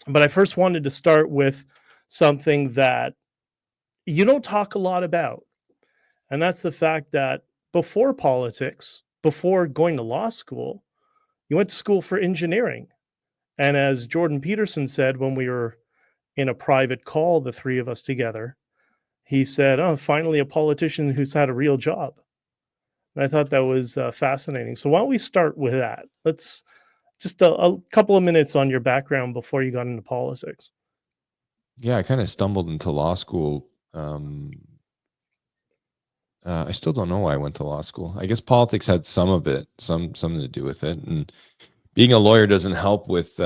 But I first wanted to start with something that you don't talk a lot about. And that's the fact that before politics, before going to law school, you went to school for engineering. And as Jordan Peterson said when we were in a private call, the three of us together, he said, "Oh, finally a politician who's had a real job." And I thought that was fascinating. So why don't we start with that? Let's just a couple of minutes on your background before you got into politics. Yeah, I kind of stumbled into law school. I still don't know why I went to law school. I guess politics had some of it, something to do with it. And being a lawyer doesn't help with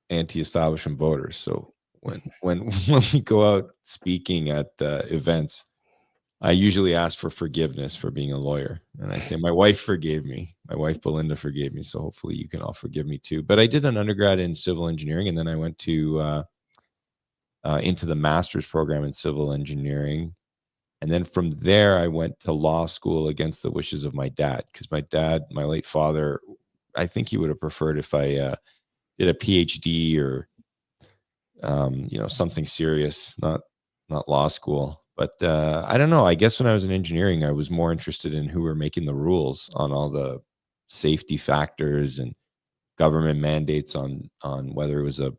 anti-establishment voters. So when we go out speaking at events, I usually ask for forgiveness for being a lawyer. And I say, my wife forgave me. My wife, Belinda, forgave me. So hopefully you can all forgive me too. But I did an undergrad in civil engineering, and then I went to into the master's program in civil engineering. And then from there, I went to law school against the wishes of my dad, because my dad, my late father, I think he would have preferred if I did a PhD or something serious, not law school. But I don't know. I guess when I was in engineering, I was more interested in who were making the rules on all the safety factors and government mandates on whether it was a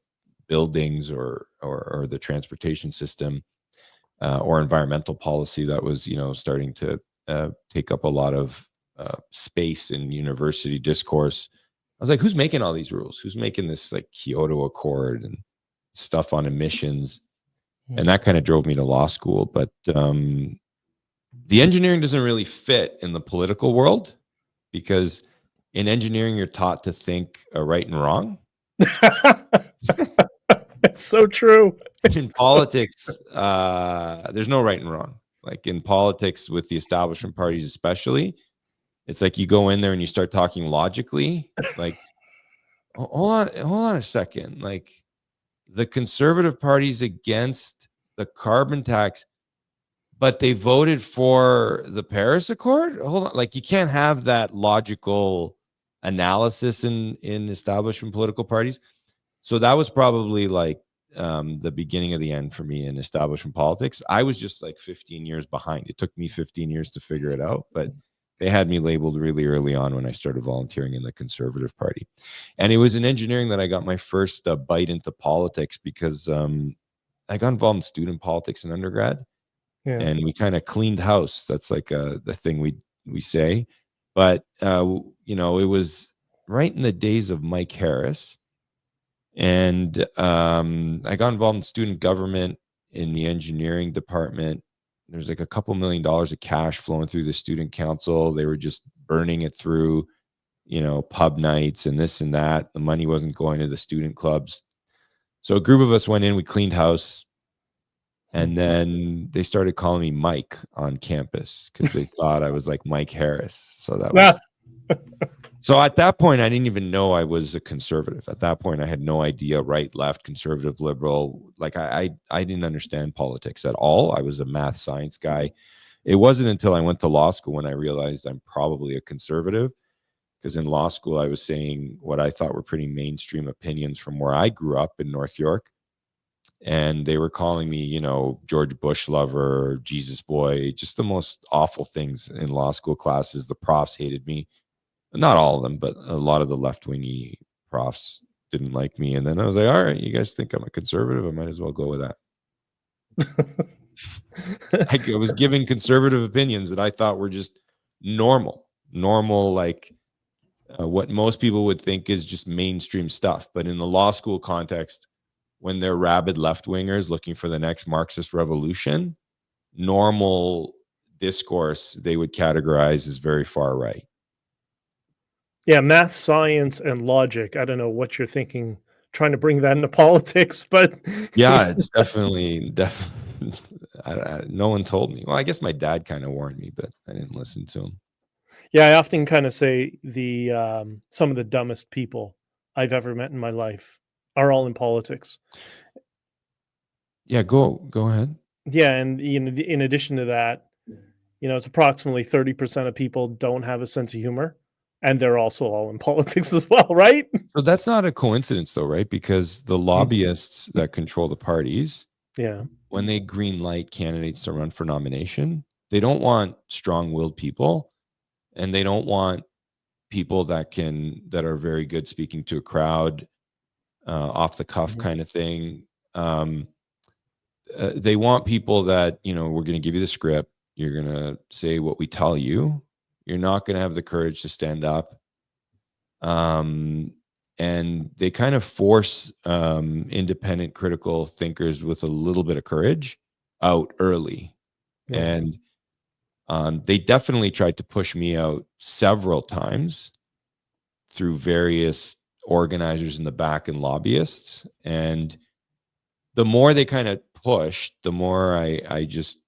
buildings or the transportation system or environmental policy that was starting to take up a lot of space in university discourse. I was like, who's making all these rules? Who's making this like Kyoto Accord and stuff on emissions? And that kind of drove me to law school. But the engineering doesn't really fit in the political world, because in engineering, you're taught to think right and wrong. It's so true. In politics, there's no right and wrong. Like in politics with the establishment parties especially, it's like you go in there and you start talking logically. Like, hold on a second. Like, the Conservative Party's against the carbon tax, but they voted for the Paris Accord? Hold on. Like, you can't have that logical analysis in establishment political parties. So that was probably like the beginning of the end for me in establishment politics. I was just like 15 years behind. It took me 15 years to figure it out, but they had me labeled really early on when I started volunteering in the Conservative Party. And it was in engineering that I got my first bite into politics, because I got involved in student politics in undergrad. Yeah. And we kind of cleaned house. That's like the thing we say. But, it was right in the days of Mike Harris. And I got involved in student government in the engineering department. There's like a couple $1 million of cash flowing through the student council. They were just burning it through, pub nights and this and that. The money wasn't going to the student clubs. So a group of us went in, we cleaned house. And then they started calling me Mike on campus because they thought I was like Mike Harris. So that was... So at that point, I didn't even know I was a conservative. At that point, I had no idea right, left, conservative, liberal. Like I didn't understand politics at all. I was a math science guy. It wasn't until I went to law school when I realized I'm probably a conservative, because in law school, I was saying what I thought were pretty mainstream opinions from where I grew up in North York. And they were calling me, George Bush lover, Jesus boy, just the most awful things in law school classes. The profs hated me. Not all of them, but a lot of the left-wingy profs didn't like me. And then I was like, all right, you guys think I'm a conservative? I might as well go with that. I was giving conservative opinions that I thought were just normal, like what most people would think is just mainstream stuff. But in the law school context, when they're rabid left-wingers looking for the next Marxist revolution, normal discourse they would categorize as very far right. Yeah, math, science, and logic. I don't know what you're thinking, trying to bring that into politics, but yeah, it's definitely. No one told me. Well, I guess my dad kind of warned me, but I didn't listen to him. Yeah, I often kind of say some of the dumbest people I've ever met in my life are all in politics. Yeah, go ahead. Yeah, and in addition to that, it's approximately 30% of people don't have a sense of humor, and they're also all in politics as well, right? So that's not a coincidence, though, right? Because the lobbyists that control the parties, Yeah. when they green light candidates to run for nomination, they don't want strong-willed people, and they don't want people that are very good speaking to a crowd, off the cuff Mhm. kind of thing. They want people that, we're going to give you the script. You're going to say what we tell you. You're not going to have the courage to stand up. And they kind of force independent critical thinkers with a little bit of courage out early. Yeah. And they definitely tried to push me out several times through various organizers in the back and lobbyists. And the more they kind of pushed, the more I just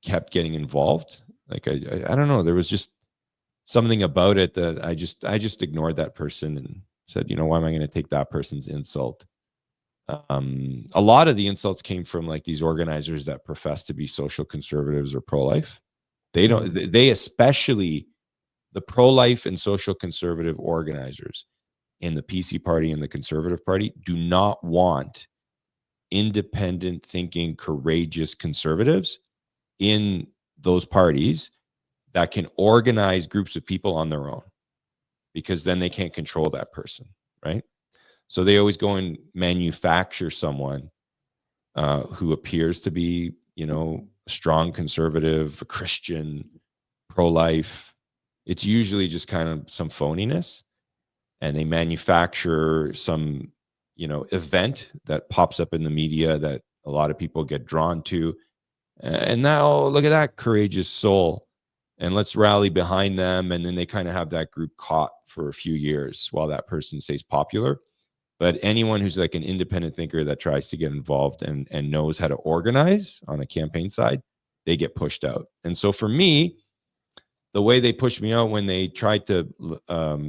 kept getting involved. Like I don't know, there was just something about it that I just ignored that person and said, why am I going to take that person's insult? A lot of the insults came from like these organizers that profess to be social conservatives or pro-life. They don't. They especially the pro-life and social conservative organizers in the PC party and the Conservative Party do not want independent thinking, courageous conservatives in those parties that can organize groups of people on their own, because then they can't control that person, right? So they always go and manufacture someone who appears to be, strong conservative, Christian, pro-life. It's usually just kind of some phoniness, and they manufacture some, event that pops up in the media that a lot of people get drawn to. And now look at that courageous soul, and let's rally behind them. And then they kind of have that group caught for a few years while that person stays popular. But anyone who's like an independent thinker that tries to get involved and knows how to organize on a campaign side, they get pushed out. And so for me, the way they pushed me out when they tried to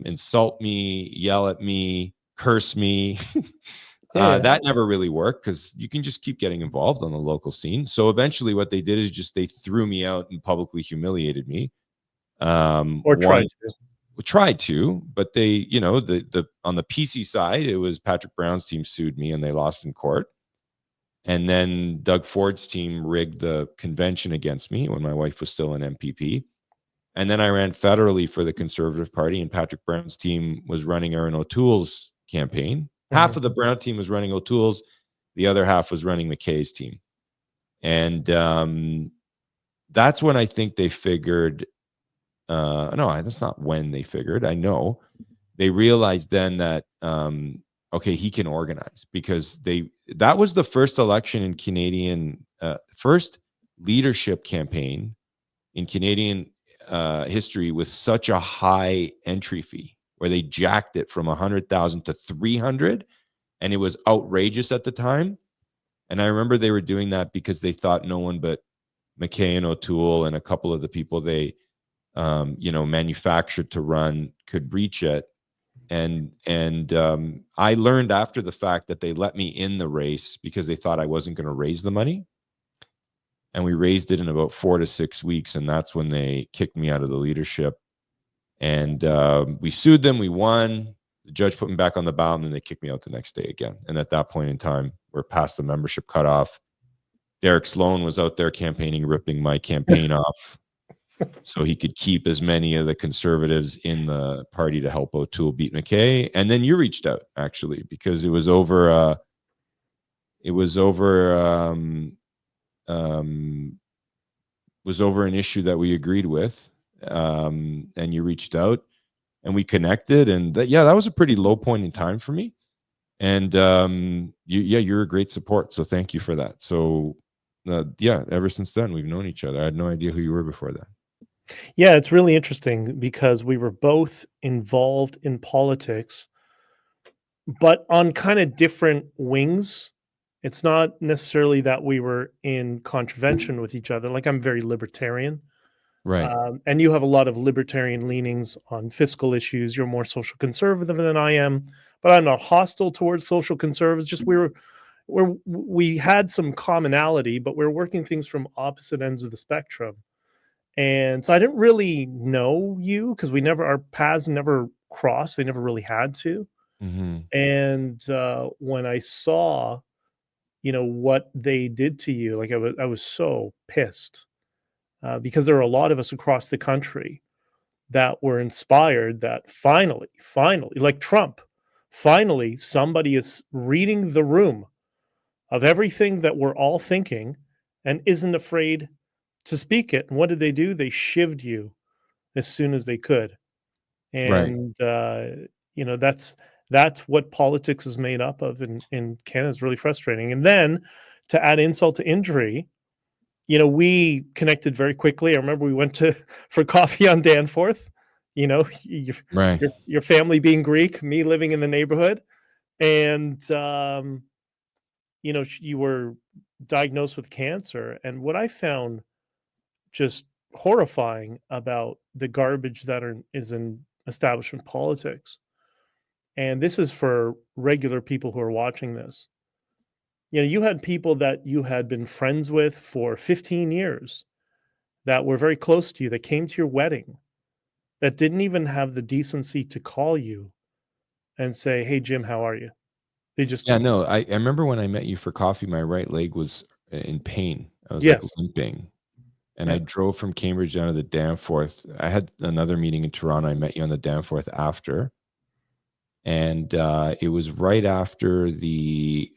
insult me, yell at me, curse me, that never really worked, because you can just keep getting involved on the local scene. So eventually what they did is just they threw me out and publicly humiliated me. Or tried Once to. tried to, but they, the on the PC side, it was Patrick Brown's team sued me and they lost in court. And then Doug Ford's team rigged the convention against me when my wife was still an MPP. And then I ran federally for the Conservative Party, and Patrick Brown's team was running Erin O'Toole's campaign. Half of the Brown team was running O'Toole's, the other half was running McKay's team. And that's when I think they figured, no, that's not when they figured. I know they realized then that, okay, he can organize, because that was the first election in Canadian, first leadership campaign in Canadian history with such a high entry fee, where they jacked it from 100,000 to 300, and it was outrageous at the time. And I remember they were doing that because they thought no one but McKay and O'Toole and a couple of the people they manufactured to run could reach it. And I learned after the fact that they let me in the race because they thought I wasn't going to raise the money. And we raised it in about 4 to 6 weeks, and that's when they kicked me out of the leadership. And we sued them. We won. The judge put me back on the ballot, and then they kicked me out the next day again. And at that point in time, we're past the membership cutoff. Derek Sloan was out there campaigning, ripping my campaign off so he could keep as many of the conservatives in the party to help O'Toole beat McKay. And then you reached out, actually, because it was over was over an issue that we agreed with, and you reached out and we connected, and that was a pretty low point in time for me. And you're a great support, so thank you for that. So ever since then we've known each other. I had no idea who you were before that. Yeah, it's really interesting because we were both involved in politics, but on kind of different wings. It's not necessarily that we were in contravention with each other. Like, I'm very libertarian, Right. and you have a lot of libertarian leanings on fiscal issues. You're more social conservative than I am, but I'm not hostile towards social conservatives. Just we had some commonality, but we're working things from opposite ends of the spectrum. And so I didn't really know you because our paths never cross. They never really had to. Mm-hmm. And when I saw, what they did to you, like I was so pissed because there are a lot of us across the country that were inspired that finally, like Trump, finally somebody is reading the room of everything that we're all thinking and isn't afraid to speak it. And what did they do? They shivved you as soon as they could. Right. And that's what politics is made up of in Canada. Is really frustrating. And then to add insult to injury, we connected very quickly. I remember we went to for coffee on Danforth. Your Right. your family being Greek, me living in the neighborhood, and you were diagnosed with cancer. And what I found just horrifying about the garbage is in establishment politics, and this is for regular people who are watching this. You had people that you had been friends with for 15 years that were very close to you that came to your wedding that didn't even have the decency to call you and say, "Hey, Jim, how are you?" They just Yeah, no, I remember when I met you for coffee, my right leg was in pain. I was like yes, limping. And I yeah. drove from Cambridge down to the Danforth. I had another meeting in Toronto. I met you on the Danforth after. And it was right after the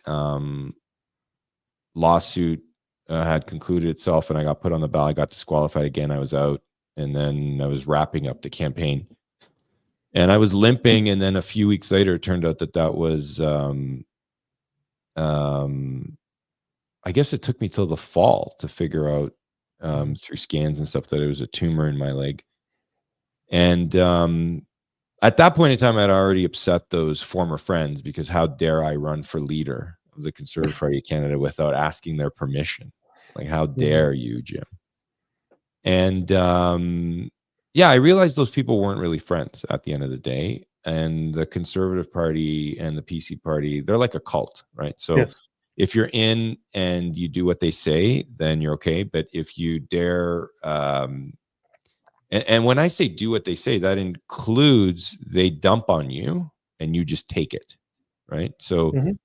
lawsuit had concluded itself and I got put on the ballot. I got disqualified again. I was out. And then I was wrapping up the campaign. And I was limping. And then a few weeks later, it turned out that was, I guess it took me till the fall to figure out through scans and stuff that it was a tumor in my leg. And at that point in time, I'd already upset those former friends because how dare I run for leader of the Conservative Party of Canada without asking their permission? Like, how Mhm. dare you, Jim? And yeah, I realized those people weren't really friends at the end of the day. And the Conservative Party and the PC Party, they're like a cult, right? So Yes. if you're in and you do what they say, then you're okay. But if you dare, and when I say do what they say, that includes they dump on you and you just take it, right? So, Mhm.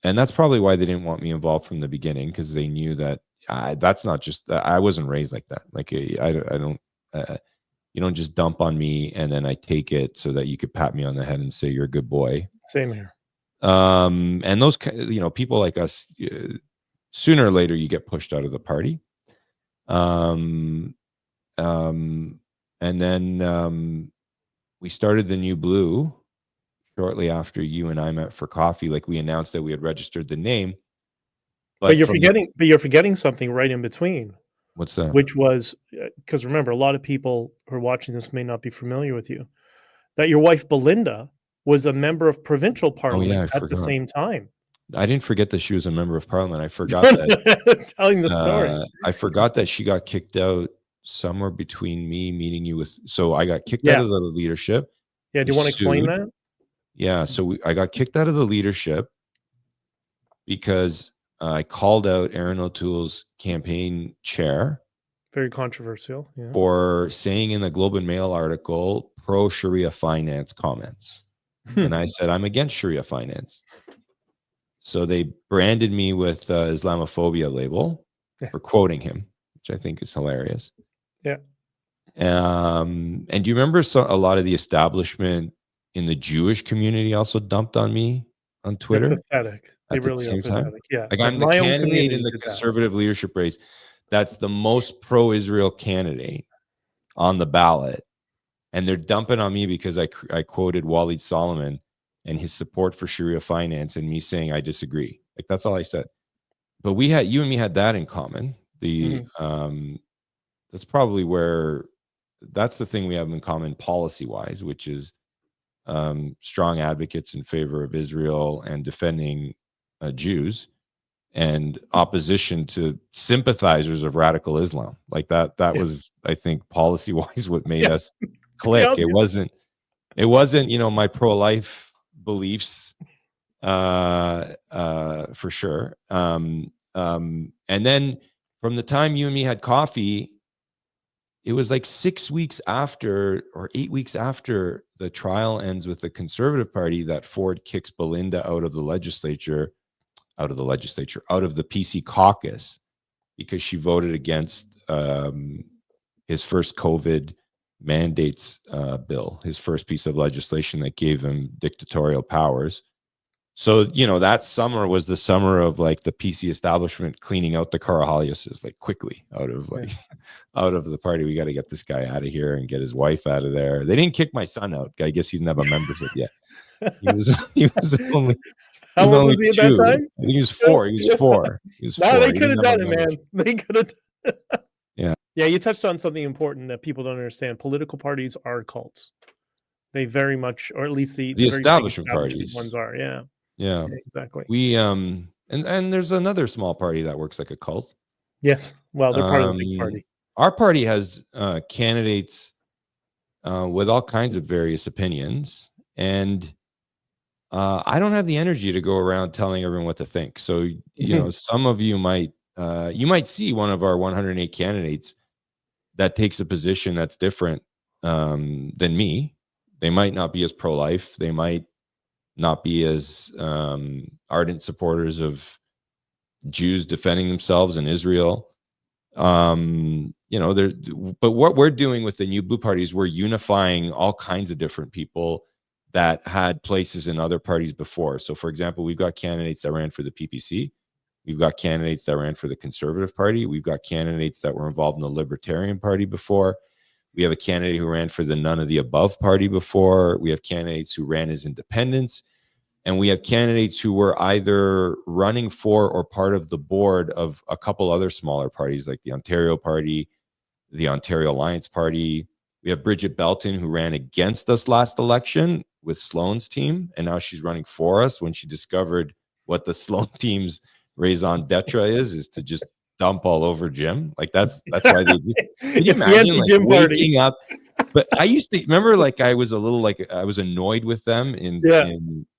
and that's probably why they didn't want me involved from the beginning because they knew that that's not just I wasn't raised like that. Like I don't, you don't just dump on me and then I take it so that you could pat me on the head and say you're a good boy. Same here. And those people like us, sooner or later you get pushed out of the party. Um, Um, and then we started the New Blue shortly after you and I met for coffee. Like we announced that we had registered the name, But but you're from the forgetting something right in between, what's that? which was because remember, a lot of people who are watching this may not be familiar with you, that your wife Belinda was a member of provincial Oh yeah, parliament I at the forgot. same time. I didn't forget that she was a member of parliament. I forgot that. Telling the story. I forgot that she got kicked out somewhere between me meeting you with. So I got kicked out Yeah. of the leadership. Yeah, do We you wanna explain sued. that? Yeah, so I got kicked out of the leadership because I called out Aaron O'Toole's campaign chair Very controversial, yeah. for saying in the Globe and Mail article pro Sharia finance comments. And I said, I'm against Sharia finance. So they branded me with Islamophobia label Yeah, for quoting him, which I think is hilarious. yeah. And do you remember a lot of the establishment in the Jewish community also dumped on me on They're Twitter pathetic. They at the really are same time? pathetic, yeah. Like Like, I'm the my own candidate in community the did that. conservative leadership race that's the most pro-Israel candidate on the ballot. And they're dumping on me because I quoted Waleed Solomon and his support for Sharia finance and me saying I disagree. Like that's all I said. But you and me had that in common. The Mhm. that's probably where that's the thing we have in common policy wise, which is strong advocates in favor of Israel and defending Jews and opposition to sympathizers of radical Islam. Like that Yeah, was, I think, policy wise what made yeah, us pretty click. obvious. It wasn't, my pro-life beliefs for sure. And then from the time you and me had coffee, it was like 6 weeks after or 8 weeks after the trial ends with the Conservative Party that Ford kicks Belinda out of the legislature, out of the PC caucus, because she voted against his first COVID mandates bill, his first piece of legislation that gave him dictatorial powers. So, that summer was the summer of like the PC establishment cleaning out the Karahalioses like quickly out of out of the party. We got to get this guy out of here and get his wife out of there. They didn't kick my son out. I guess he didn't have a membership yet. He was only How old was he at that 2. time? I think he was 4. He was 4. No, they could have done it, man. They could have. Yeah. Yeah, you touched on something important that people don't understand. Political parties are cults. They very much, or at least the establishment parties ones are. Yeah. Yeah, exactly. We and there's another small party that works like a cult. Yes. Well, they're part of the big party. Our party has candidates with all kinds of various opinions, and I don't have the energy to go around telling everyone what to think. So, some of you might see one of our 108 candidates that takes a position that's different than me. They might not be as pro-life. They might not be as ardent supporters of Jews defending themselves in Israel. But what we're doing with the New Blue Party is we're unifying all kinds of different people that had places in other parties before. So, for example, we've got candidates that ran for the PPC. We've got candidates that ran for the Conservative Party. We've got candidates that were involved in the Libertarian Party before. We have a candidate who ran for the None of the Above Party before. We have candidates who ran as independents. And we have candidates who were either running for or part of the board of a couple other smaller parties like the Ontario Party, the Ontario Alliance Party. We have Bridget Belton, who ran against us last election with Sloan's team. And now she's running for us when she discovered what the Sloan team's raison d'etre is to just dump all over Jim. Like that's why they do. Can you imagine like waking up? But I used to remember, like I was annoyed with them in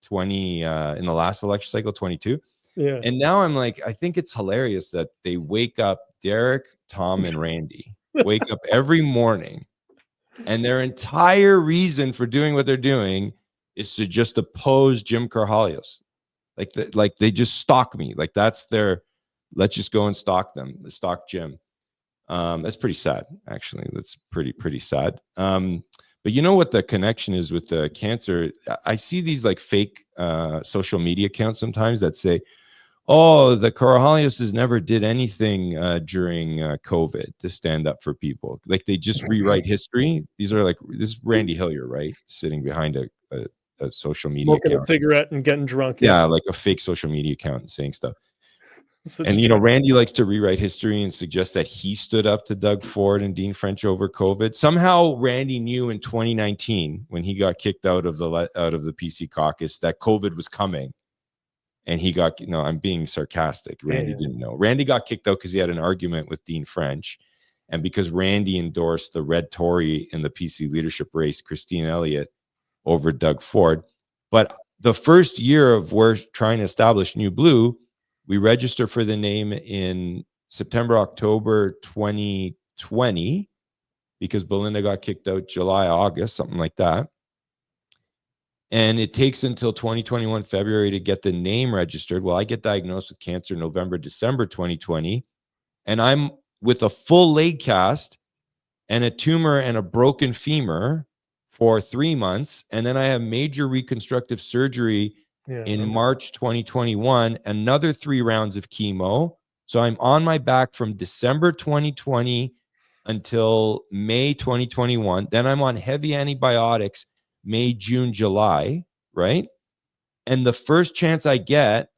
20 in the last election cycle, 22. Yeah. And now I'm like, I think it's hilarious that they wake up Derek, Tom, and Randy wake up every morning, and their entire reason for doing what they're doing is to just oppose Jim Karahalios. Like they just stalk me. Like that's their. Let's just go and stalk them. Stalk Jim. That's pretty sad, actually. That's pretty sad. But you know what the connection is with the cancer? I see these like fake social media accounts sometimes that say, "Oh, the Karahalioses never did anything during COVID to stand up for people." Like they just rewrite history. These are like this is Randy Hillier, right, sitting behind a social media smoking account, a cigarette and getting drunk. Yeah, like a fake social media account and saying stuff. And Randy likes to rewrite history and suggest that he stood up to Doug Ford and Dean French over COVID. Somehow Randy knew in 2019 when he got kicked out of the PC caucus that COVID was coming, and he got I'm being sarcastic. Randy didn't know. Randy got kicked out because he had an argument with Dean French, and because Randy endorsed the red Tory in the PC leadership race, Christine Elliott, over Doug Ford. But the first year of we're trying to establish New Blue, we registered for the name in September, October 2020, because Belinda got kicked out July, August, something like that. And it takes until 2021, February, to get the name registered. Well, I get diagnosed with cancer November, December 2020. And I'm with a full leg cast and a tumor and a broken femur for 3 months. And then I have major reconstructive surgery in March 2021, another 3 rounds of chemo. So I'm on my back from December 2020 until May 2021. Then I'm on heavy antibiotics May, June, July, right? And the first chance I get,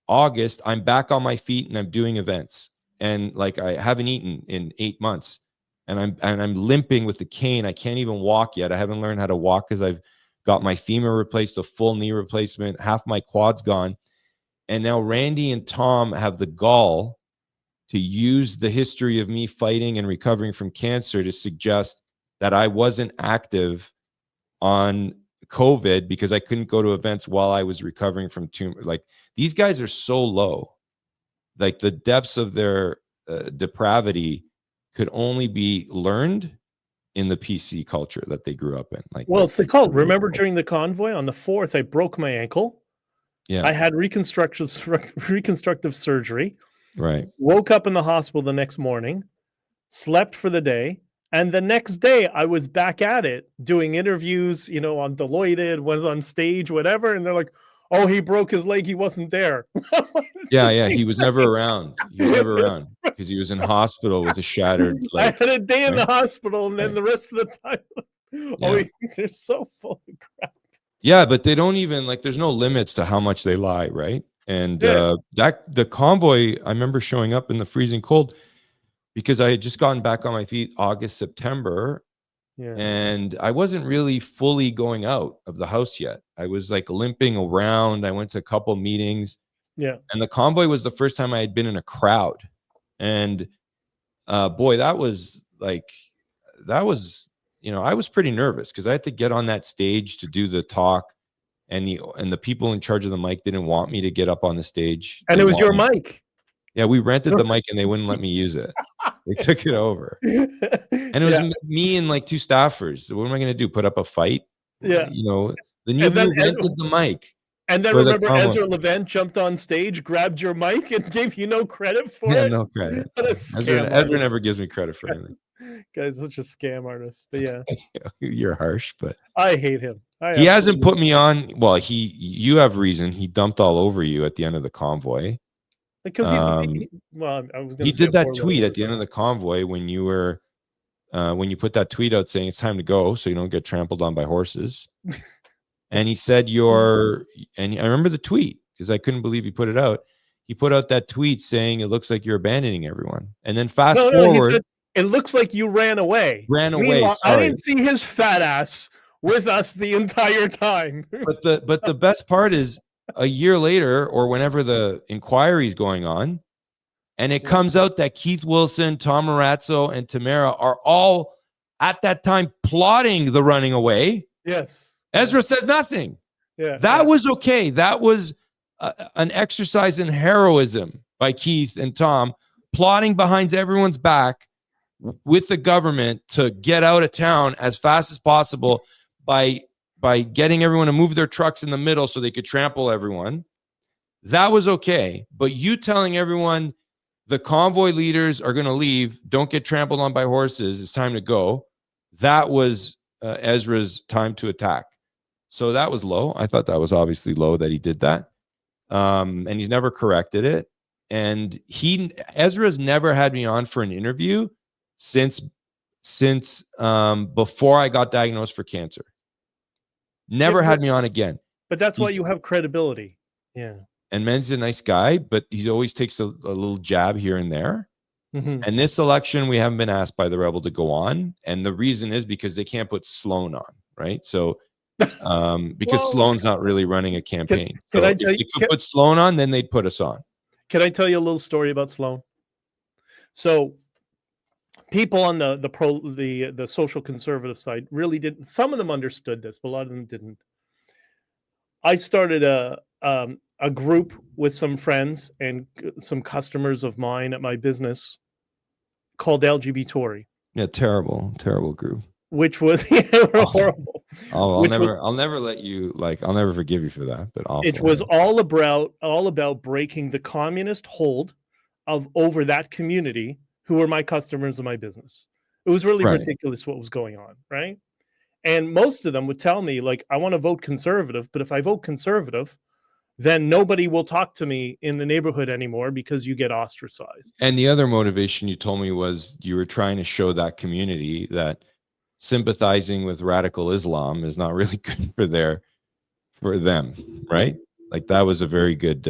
August, I'm back on my feet and I'm doing events. And like I haven't eaten in 8 months. And I'm limping with the cane. I can't even walk yet. I haven't learned how to walk because I've got my femur replaced, a full knee replacement, half my quad's gone. And now Randy and Tom have the gall to use the history of me fighting and recovering from cancer to suggest that I wasn't active on COVID because I couldn't go to events while I was recovering from tumor. Like these guys are so low, like the depths of their depravity could only be learned in the PC culture that they grew up in. Like, Well, the it's the cult. Remember during the convoy on the 4th, I broke my ankle. Yeah. I had reconstructive surgery. Right. Woke up in the hospital the next morning, slept for the day, and the next day I was back at it doing interviews, on Deloitte, was on stage, whatever, and they're like, "Oh, he broke his leg, he wasn't there." Yeah, he was never around. He was never around because he was in hospital with a shattered leg. I had a day in the right? hospital, and then Right. the rest of the time, Yeah. they're so full of crap. Yeah, but they don't even there's no limits to how much they lie, right? And Yeah. the convoy, I remember showing up in the freezing cold because I had just gotten back on my feet August, September, Yeah. and I wasn't really fully going out of the house yet. I was like limping around. I went to a couple meetings. Yeah. And the convoy was the first time I had been in a crowd. And boy, that was I was pretty nervous because I had to get on that stage to do the talk, and the people in charge of the mic didn't want me to get up on the stage. And it was your mic. Yeah, we rented the mic and they wouldn't let me use it. They took it over. And it was me and like 2 staffers. What am I going to do? Put up a fight? Yeah. The new rented the mic. And then remember, Ezra Levent jumped on stage, grabbed your mic, and gave you no credit for it. No credit. What a scam Ezra never gives me credit for anything. Guy's such a scam artist. But yeah, you're harsh, but I hate him. He hasn't put me on. Well, you have reason. He dumped all over you at the end of the convoy. Because he's I was he did that tweet at the end of the convoy when you were when you put that tweet out saying it's time to go so you don't get trampled on by horses. And he said and I remember the tweet because I couldn't believe he put it out. He put out that tweet saying it looks like you're abandoning everyone. And then fast forward, he said, it looks like you ran away. Meanwhile, I didn't see his fat ass with us the entire time. But the best part is a year later or whenever the inquiry is going on, and it comes out that Keith Wilson, Tom Marazzo, and Tamara are all at that time plotting the running away. Yes. Ezra says nothing. Yeah. That was okay. That was an exercise in heroism by Keith and Tom, plotting behind everyone's back with the government to get out of town as fast as possible by getting everyone to move their trucks in the middle so they could trample everyone. That was okay. But you telling everyone the convoy leaders are going to leave, don't get trampled on by horses, it's time to go. That was Ezra's time to attack. So that was low. I thought that was obviously low that he did that. And he's never corrected it. And Ezra's never had me on for an interview since before I got diagnosed for cancer. Never had me on again. But that's why you have credibility. Yeah. And Men's a nice guy, but he always takes a little jab here and there. Mm-hmm. And this election, we haven't been asked by the Rebel to go on. And the reason is because they can't put Sloan on, right? So because Sloan's not really running a campaign. Can so I if tell they could put Sloan on, then they'd put us on. Can I tell you a little story about Sloan? So people on the social conservative side really didn't. Some of them understood this, but a lot of them didn't. I started a group with some friends and some customers of mine at my business called LGBT Tory. Yeah, terrible group. Which was horrible. I'll never let you I'll never forgive you for that. But awful. It was all about breaking the communist hold over that community who were my customers of my business. It was really ridiculous what was going on, right? And most of them would tell me, I want to vote conservative, but if I vote conservative, then nobody will talk to me in the neighborhood anymore because you get ostracized. And the other motivation you told me was you were trying to show that community that sympathizing with radical Islam is not really good for them, right? That was a very good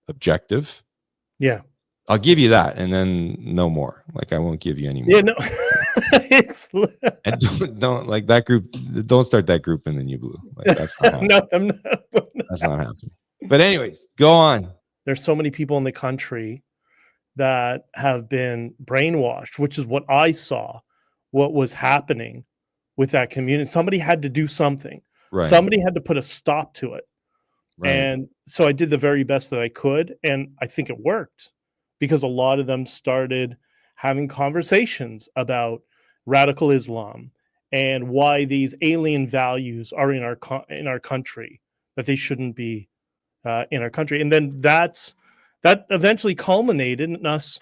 objective. Yeah. I'll give you that, and then no more. I won't give you any more. Yeah, no. And don't that group. Don't start that group in the New Blue. That's not happening. No, I'm not. That's not happening. But anyways, go on. There's so many people in the country that have been brainwashed, which is what I saw. What was happening with that community? Somebody had to do something. Right. Somebody had to put a stop to it. Right. And so I did the very best that I could, and I think it worked because a lot of them started having conversations about radical Islam and why these alien values are in our country, that they shouldn't be in our country. And then that eventually culminated in us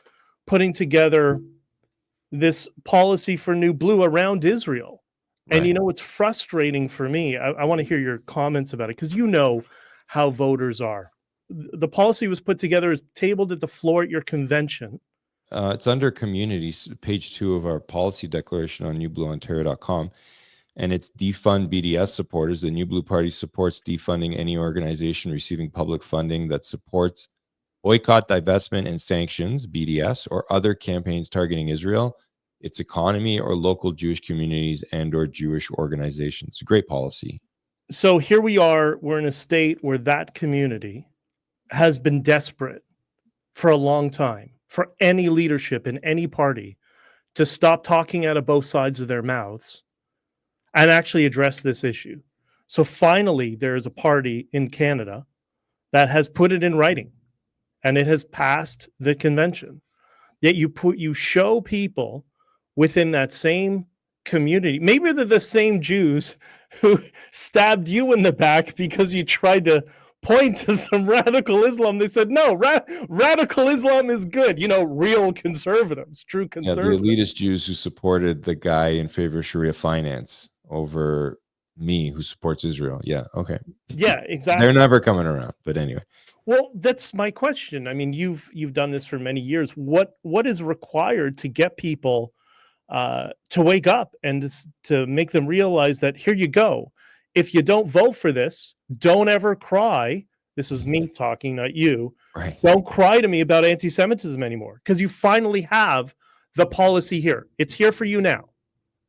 putting together this policy for New Blue around Israel. And Right. it's frustrating for me. I want to hear your comments about it, because how voters are. The policy was put together, is tabled at the floor at your convention. It's under communities, page 2 of our policy declaration on newblueontario.com. And it's defund BDS supporters. The New Blue Party supports defunding any organization receiving public funding that supports boycott, divestment, and sanctions, BDS, or other campaigns targeting Israel, its economy, or local Jewish communities and or Jewish organizations. It's a great policy. So here we are, we're in a state where that community has been desperate for a long time for any leadership in any party to stop talking out of both sides of their mouths and actually address this issue. So finally, there is a party in Canada that has put it in writing, and it has passed the convention. Yet you show people within that same community, maybe they're the same Jews who stabbed you in the back because you tried to point to some radical Islam. They said, no, radical Islam is good. Real conservatives, true conservatives. Yeah, the elitist Jews who supported the guy in favor of Sharia finance over me who supports Israel. Yeah, okay. Yeah, exactly. They're never coming around, but anyway. Well, that's my question. I mean, you've done this for many years. What is required to get people to wake up and to make them realize that, here you go. If you don't vote for this, don't ever cry. This is me talking, not you. Right. Don't cry to me about anti-Semitism anymore, because you finally have the policy here. It's here for you now.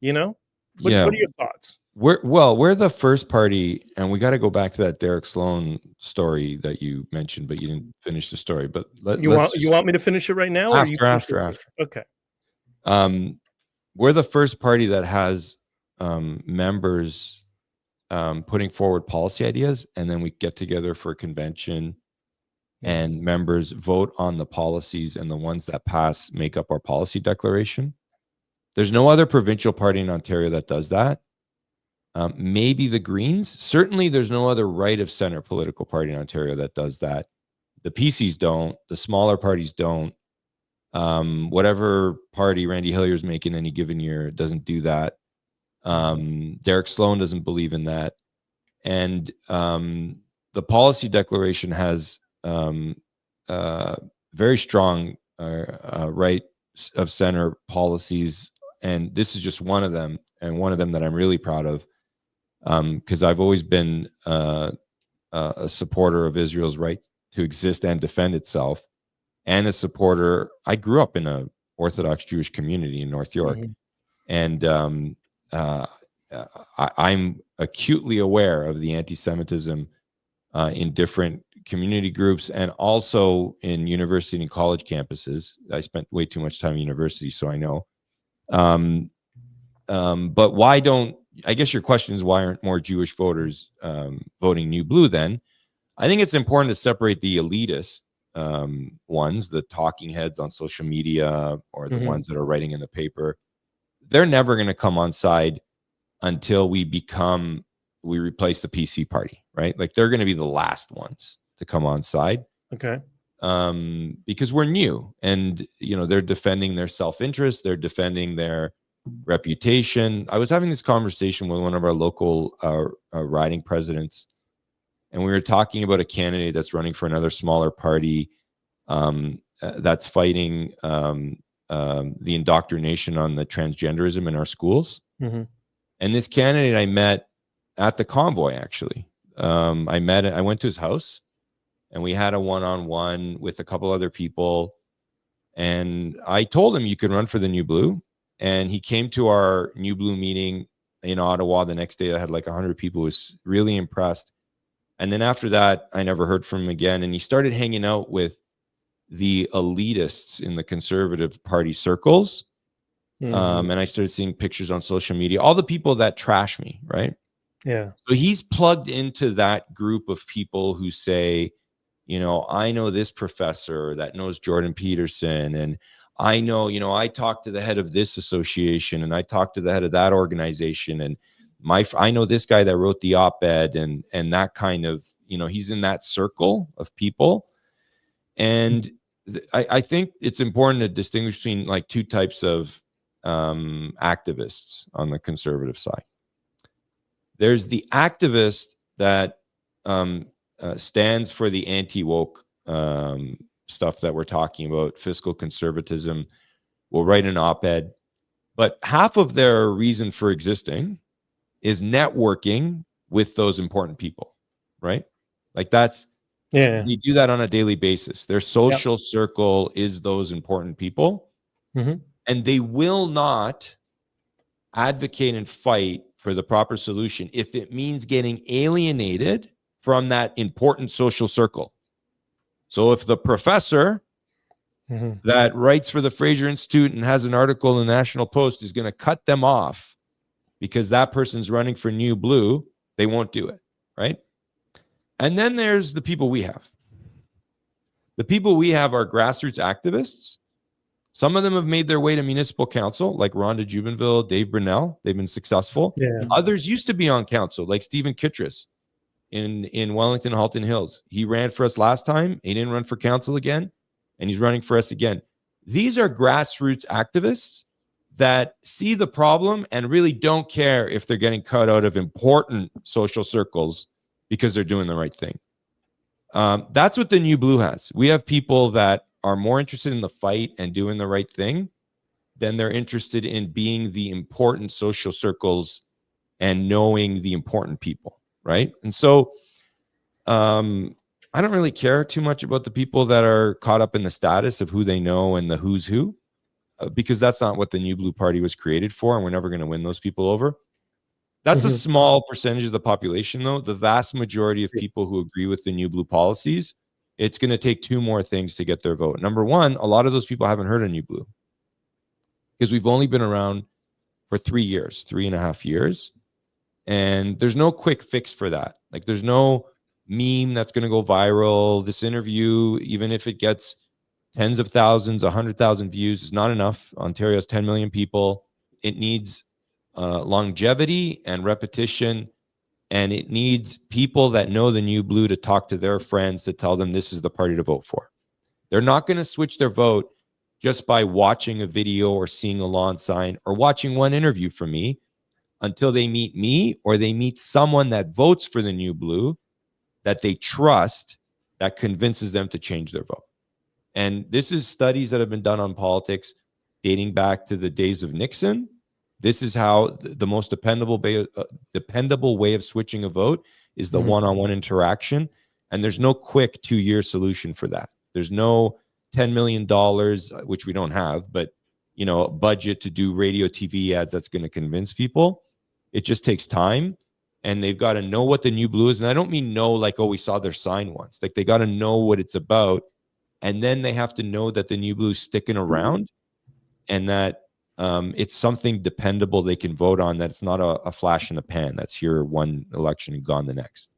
What are your thoughts? We're the first party, and we got to go back to that Derek Sloan story that you mentioned, but you didn't finish the story. But you want me to finish it right now? After. Okay. We're the first party that has members putting forward policy ideas, and then we get together for a convention, and members vote on the policies, and the ones that pass make up our policy declaration. There's no other provincial party in Ontario that does that. Maybe the Greens. Certainly, there's no other right of center political party in Ontario that does that. The PCs don't. The smaller parties don't. Whatever party Randy Hillier's making any given year doesn't do that. Derek Sloan doesn't believe in that. And the policy declaration has very strong right of center policies. And this is just one of them, and one of them that I'm really proud of, because I've always been a supporter of Israel's right to exist and defend itself, and a supporter. I grew up in an Orthodox Jewish community in North York, and I'm acutely aware of the anti-Semitism in different community groups, and also in university and college campuses. I spent way too much time in university, so I know. But why don't, I guess your question is, why aren't more Jewish voters voting New Blue then? I think it's important to separate the elitist ones, the talking heads on social media, or the ones that are writing in the paper. They're never going to come on side until we replace the PC party, right? Like, they're going to be the last ones to come on side. Okay. Because we're new, and they're defending their self-interest, they're defending their reputation. I was having this conversation with one of our local riding presidents, and we were talking about a candidate that's running for another smaller party that's fighting the indoctrination on the transgenderism in our schools. And this candidate I met at the convoy, actually. I went to his house, and we had a one-on-one with a couple other people. And I told him, you could run for the New Blue. And he came to our New Blue meeting in Ottawa the next day. I had like 100 people. Was really impressed. And then after that, I never heard from him again. And he started hanging out with the elitists in the Conservative Party circles. And I started seeing pictures on social media, all the people that trash me, right? Yeah. So he's plugged into that group of people who say, I know this professor that knows Jordan Peterson, and I know, I talked to the head of this association and I talked to the head of that organization, and I know this guy that wrote the op-ed, and that kind of, he's in that circle of people. And I think it's important to distinguish between like two types of activists on the conservative side. There's the activist that stands for the anti-woke stuff that we're talking about, fiscal conservatism, will write an op-ed, but half of their reason for existing is networking with those important people, right? Like they do that on a daily basis. Their social circle is those important people, and they will not advocate and fight for the proper solution if it means getting alienated from that important social circle. So if the professor that writes for the Fraser Institute and has an article in the National Post is going to cut them off because that person's running for New Blue, they won't do it, right? And then there's the people we have. The people we have are grassroots activists. Some of them have made their way to municipal council, like Rhonda Jubenville, Dave Brunel. They've been successful. Others used to be on council, like Stephen Kittredge in Wellington, Halton Hills. He ran for us last time. He didn't run for council again, and he's running for us again. These are grassroots activists that see the problem and really don't care if they're getting cut out of important social circles because they're doing the right thing. That's what the New Blue has. We have people that are more interested in the fight and doing the right thing than they're interested in being the important social circles and knowing the important people, right? And so I don't really care too much about the people that are caught up in the status of who they know and the who's who, because that's not what the New Blue Party was created for, and we're never going to win those people over. That's a small percentage of the population, though. The vast majority of people who agree with the New Blue policies, it's going to take two more things to get their vote. Number one, a lot of those people haven't heard of New Blue because we've only been around for 3 years, 3.5 years. And there's no quick fix for that. Like there's no meme that's going to go viral. This interview, even if it gets tens of thousands, 100,000 views, is not enough. Ontario's 10 million people. It needs longevity and repetition, and it needs people that know the New Blue to talk to their friends to tell them this is the party to vote for. They're not going to switch their vote just by watching a video or seeing a lawn sign or watching one interview from me until they meet me or they meet someone that votes for the New Blue that they trust, that convinces them to change their vote. And this is studies that have been done on politics dating back to the days of Nixon. This is how the most dependable way of switching a vote is the one-on-one interaction. And there's no quick 2-year solution for that. There's no $10 million, which we don't have, but a budget to do radio, TV ads that's going to convince people. It just takes time, and they've got to know what the New Blue is. And I don't mean know like, oh, we saw their sign once. Like they got to know what it's about, and then they have to know that the New Blue is sticking around, and that it's something dependable they can vote on. That's not a flash in the pan. That's here one election and gone the next.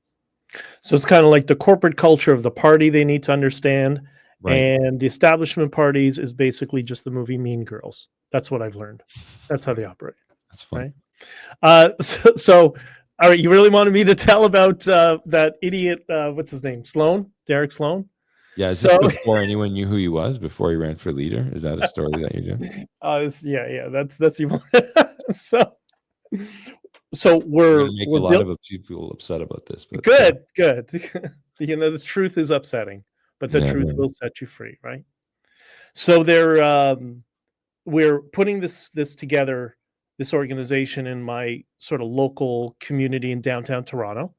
So it's kind of like the corporate culture of the party they need to understand. Right. And the establishment parties is basically just the movie Mean Girls. That's what I've learned. That's how they operate. That's fun. Right? So all right, you really wanted me to tell about that idiot, what's his name? Sloan? Derek Sloan? Yeah, is this before anyone knew who he was, before he ran for leader? Is that a story that you do? Yeah, that's even so we're make a lot of people upset about this. But good. The truth is upsetting, but the truth will set you free, right? So we're putting this together, this organization in my sort of local community in downtown Toronto,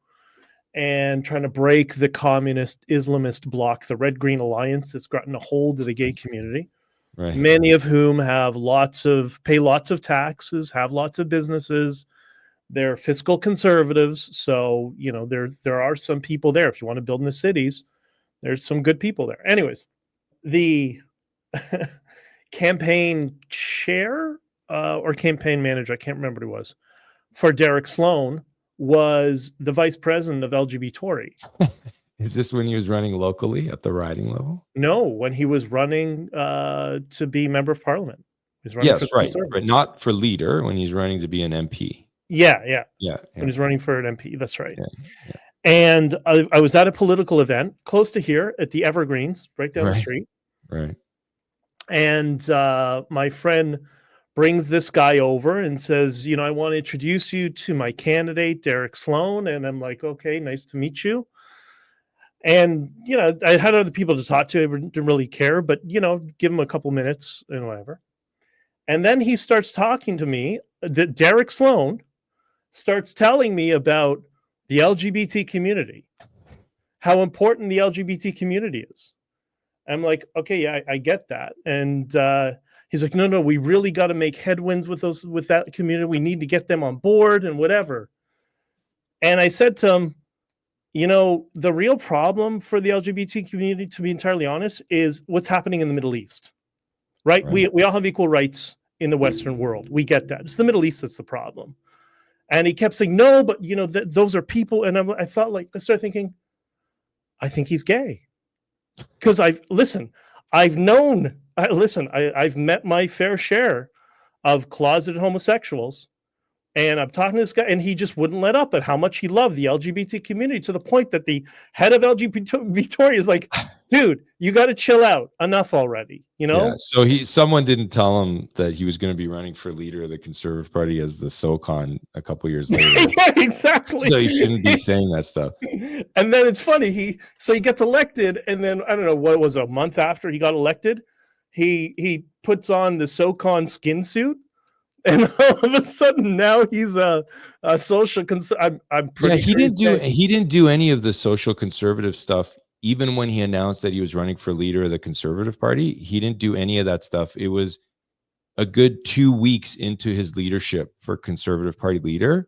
and trying to break the communist Islamist bloc, the Red Green Alliance that's gotten a hold of the gay community, right. Many of whom have pay lots of taxes, have lots of businesses. They're fiscal conservatives. So, there are some people there. If you want to build in the cities, there's some good people there. Anyways, the campaign chair or campaign manager, I can't remember who it was, for Derek Sloan was the vice president of LGBT Tory. Is this when he was running locally at the riding level? No, when he was running to be member of parliament. He's running for Yes, the right. But Conservatives. not for leader when he's running to be an MP. Yeah. Yeah. When he's running for an MP. That's right. Yeah. And I was at a political event close to here at the Evergreens, right down the Right. street. Right. And my friend brings this guy over and says, I want to introduce you to my candidate, Derek Sloan. And I'm like, okay, nice to meet you. And, I had other people to talk to. I didn't really care, but, give him a couple minutes and whatever. And then he starts talking to me. Derek Sloan starts telling me about the LGBT community, how important the LGBT community is. I'm like, okay, yeah, I get that. And he's like, no, we really got to make headwinds with that community. We need to get them on board and whatever. And I said to him, the real problem for the LGBT community, to be entirely honest, is what's happening in the Middle East, right? We all have equal rights in the Western world. We get that. It's the Middle East that's the problem. And he kept saying, no, but those are people. And I started thinking, I think he's gay. Because I've met my fair share of closeted homosexuals, and I'm talking to this guy, and he just wouldn't let up at how much he loved the LGBT community, to the point that the head of LGBT is like, dude, you got to chill out. Enough already, Yeah. So someone didn't tell him that he was going to be running for leader of the Conservative Party as the SOCON a couple years later. Yeah, exactly. So you shouldn't be saying that stuff. And then it's funny. He gets elected, and then I don't know what it was, a month after he got elected, he puts on the SOCON skin suit. And all of a sudden, now he's a social conservative. I'm pretty. Yeah, he didn't do any of the social conservative stuff. Even when he announced that he was running for leader of the Conservative Party, he didn't do any of that stuff. It was a good 2 weeks into his leadership for Conservative Party leader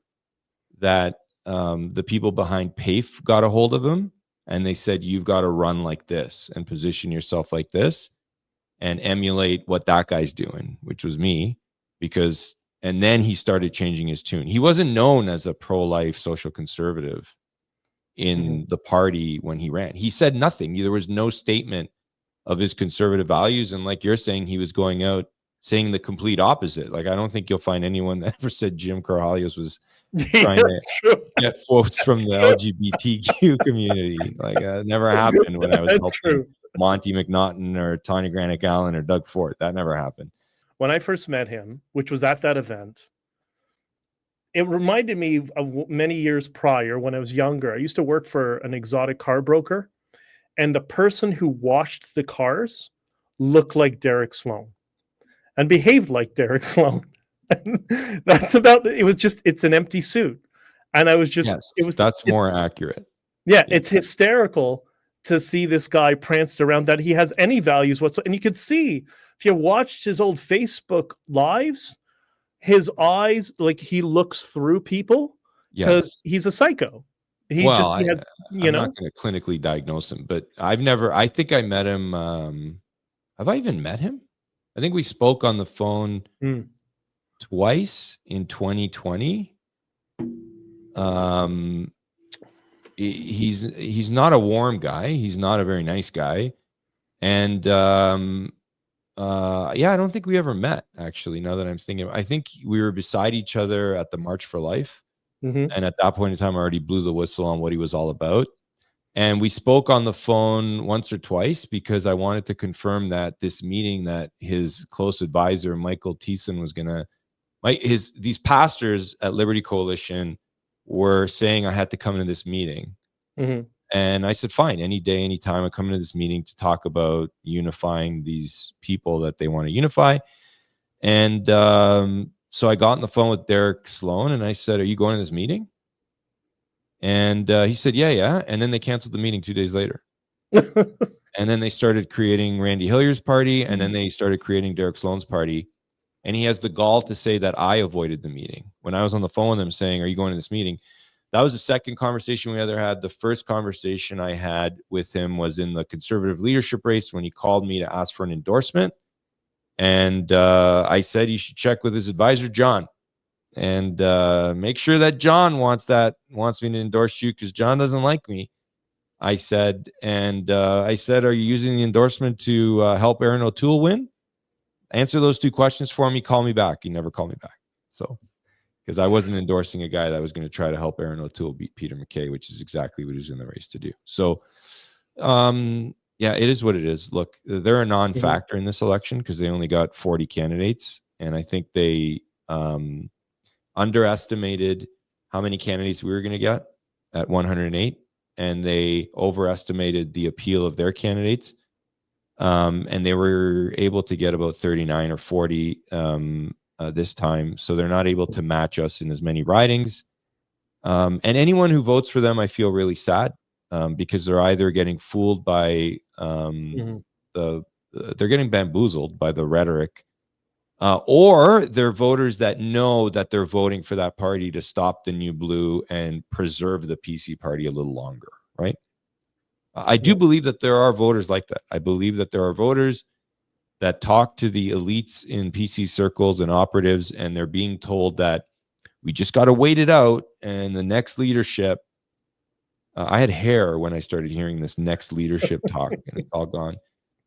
that the people behind PAFE got a hold of him, and they said, you've got to run like this and position yourself like this and emulate what that guy's doing, which was me. And then he started changing his tune. He wasn't known as a pro-life social conservative in the party when he ran. He said nothing. There was no statement of his conservative values. And like you're saying, he was going out saying the complete opposite. Like, I don't think you'll find anyone that ever said Jim Karahalios was trying to get votes from the LGBTQ community. Like, that never happened when I was helping Monty McNaughton or Tanya Granick Allen or Doug Fort. That never happened. When I first met him, which was at that event, it reminded me of many years prior when I was younger. I used to work for an exotic car broker, and the person who washed the cars looked like Derek Sloan and behaved like Derek Sloan. That's about it. It's an empty suit. And I was just, that's more accurate. Yeah, it's hysterical to see this guy pranced around, that he has any values whatsoever. And you could see, if you watched his old Facebook lives, his eyes, like, he looks through people because he's a psycho. I'm not going to clinically diagnose him, but I think I met him. Have I even met him? I think we spoke on the phone twice in 2020. He's not a warm guy. He's not a very nice guy. And I don't think we ever met, actually, now that I'm thinking. I think we were beside each other at the March for Life. And at that point in time, I already blew the whistle on what he was all about. And we spoke on the phone once or twice because I wanted to confirm that this meeting that his close advisor, Michael Thiessen, was going to, these pastors at Liberty Coalition were saying I had to come into this meeting. And I said, fine, any day, any time, I come into this meeting to talk about unifying these people that they want to unify. And so I got on the phone with Derek Sloan and I said, are you going to this meeting? And he said, yeah. And then they canceled the meeting 2 days later. And then they started creating Randy Hillier's party. And then they started creating Derek Sloan's party. And he has the gall to say that I avoided the meeting. When I was on the phone with him saying, are you going to this meeting? That was the second conversation we ever had. The first conversation I had with him was in the Conservative leadership race when he called me to ask for an endorsement. And I said he should check with his advisor, John, and make sure that John wants me to endorse you, because John doesn't like me. I said, are you using the endorsement to help Aaron O'Toole win? Answer those two questions for me. Call me back. He never called me back. So, because I wasn't endorsing a guy that was going to try to help Aaron O'Toole beat Peter MacKay, which is exactly what he was in the race to do. So, yeah, it is what it is. Look, they're a non-factor in this election because they only got 40 candidates. And I think they underestimated how many candidates we were going to get at 108. And they overestimated the appeal of their candidates. And they were able to get about 39 or 40 this time. So they're not able to match us in as many ridings. And anyone who votes for them, I feel really sad because they're either getting fooled by they're getting bamboozled by the rhetoric, or they're voters that know that they're voting for that party to stop the new blue and preserve the PC party a little longer, right? I do believe that there are voters like that. I believe that there are voters that talk to the elites in PC circles and operatives, and they're being told that we just got to wait it out. And the next leadership, I had hair when I started hearing this next leadership talk, and it's all gone.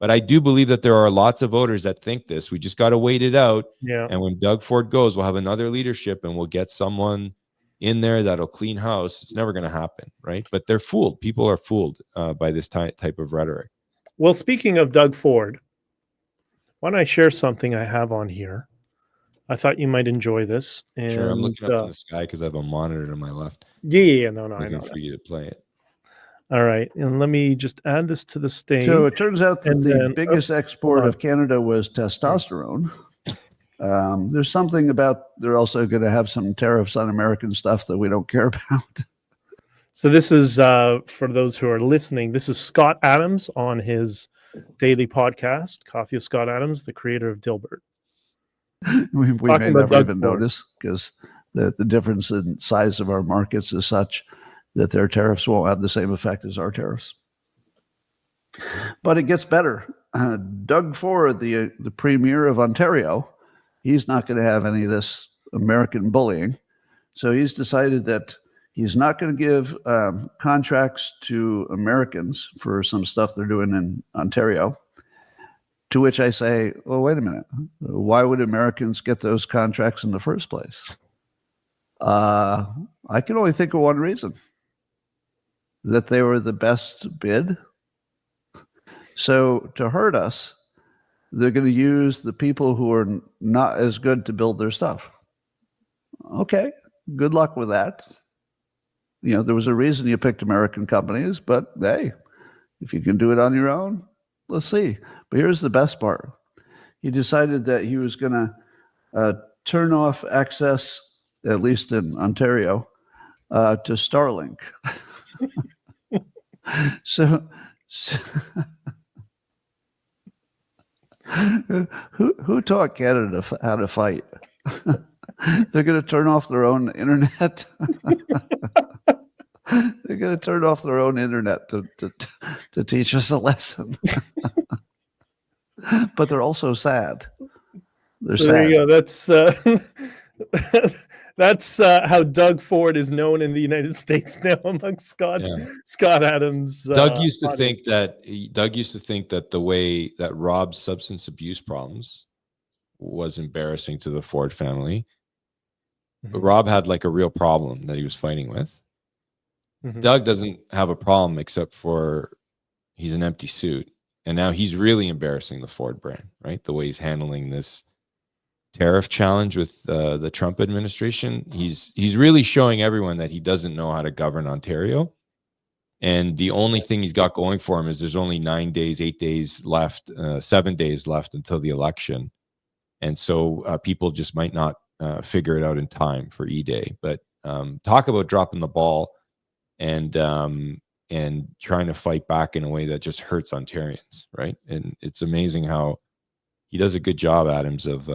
But I do believe that there are lots of voters that think this. We just got to wait it out. Yeah. And when Doug Ford goes, we'll have another leadership and we'll get someone in there that'll clean house. It's never going to happen, right? But they're fooled. People are fooled by this type of rhetoric. Well, speaking of Doug Ford, why don't I share something I have on here? I thought you might enjoy this. And, sure, I'm looking up in the sky because I have a monitor to my left. Yeah, no, I know. Looking for you to play it. All right, and let me just add this to the stage. So it turns out that the biggest export of Canada was testosterone. There's something about they're also going to have some tariffs on American stuff that we don't care about. So this is, for those who are listening, this is Scott Adams on his daily podcast, Coffee with Scott Adams, the creator of Dilbert. we may never even notice because the difference in size of our markets is such that their tariffs won't have the same effect as our tariffs. But it gets better. Doug Ford, the premier of Ontario, he's not going to have any of this American bullying. So he's decided that he's not going to give contracts to Americans for some stuff they're doing in Ontario. To which I say, well, wait a minute. Why would Americans get those contracts in the first place? I can only think of one reason. That they were the best bid. So to hurt us, they're going to use the people who are not as good to build their stuff. Okay, good luck with that. You know, there was a reason you picked American companies, but hey, if you can do it on your own, let's see. But here's the best part. He decided that he was going to turn off access, at least in Ontario, to Starlink. So who taught Canada how to fight? They're going to turn off their own internet. They're going to turn off their own internet to teach us a lesson. But they're also sad. They're sad. There you go. That's how Doug Ford is known in the United States now among Scott Adams. Doug used to think that the way that Rob's substance abuse problems was embarrassing to the Ford family. But Rob had like a real problem that he was fighting with. Doug doesn't have a problem except for he's an empty suit. And now he's really embarrassing the Ford brand, right? The way he's handling this tariff challenge with the Trump administration. He's really showing everyone that he doesn't know how to govern Ontario. And the only thing he's got going for him is there's only 9 days, 8 days left, 7 days left until the election. And so people just might not figure it out in time for E-Day. But talk about dropping the ball and trying to fight back in a way that just hurts Ontarians, right? And it's amazing how he does a good job, Adams, of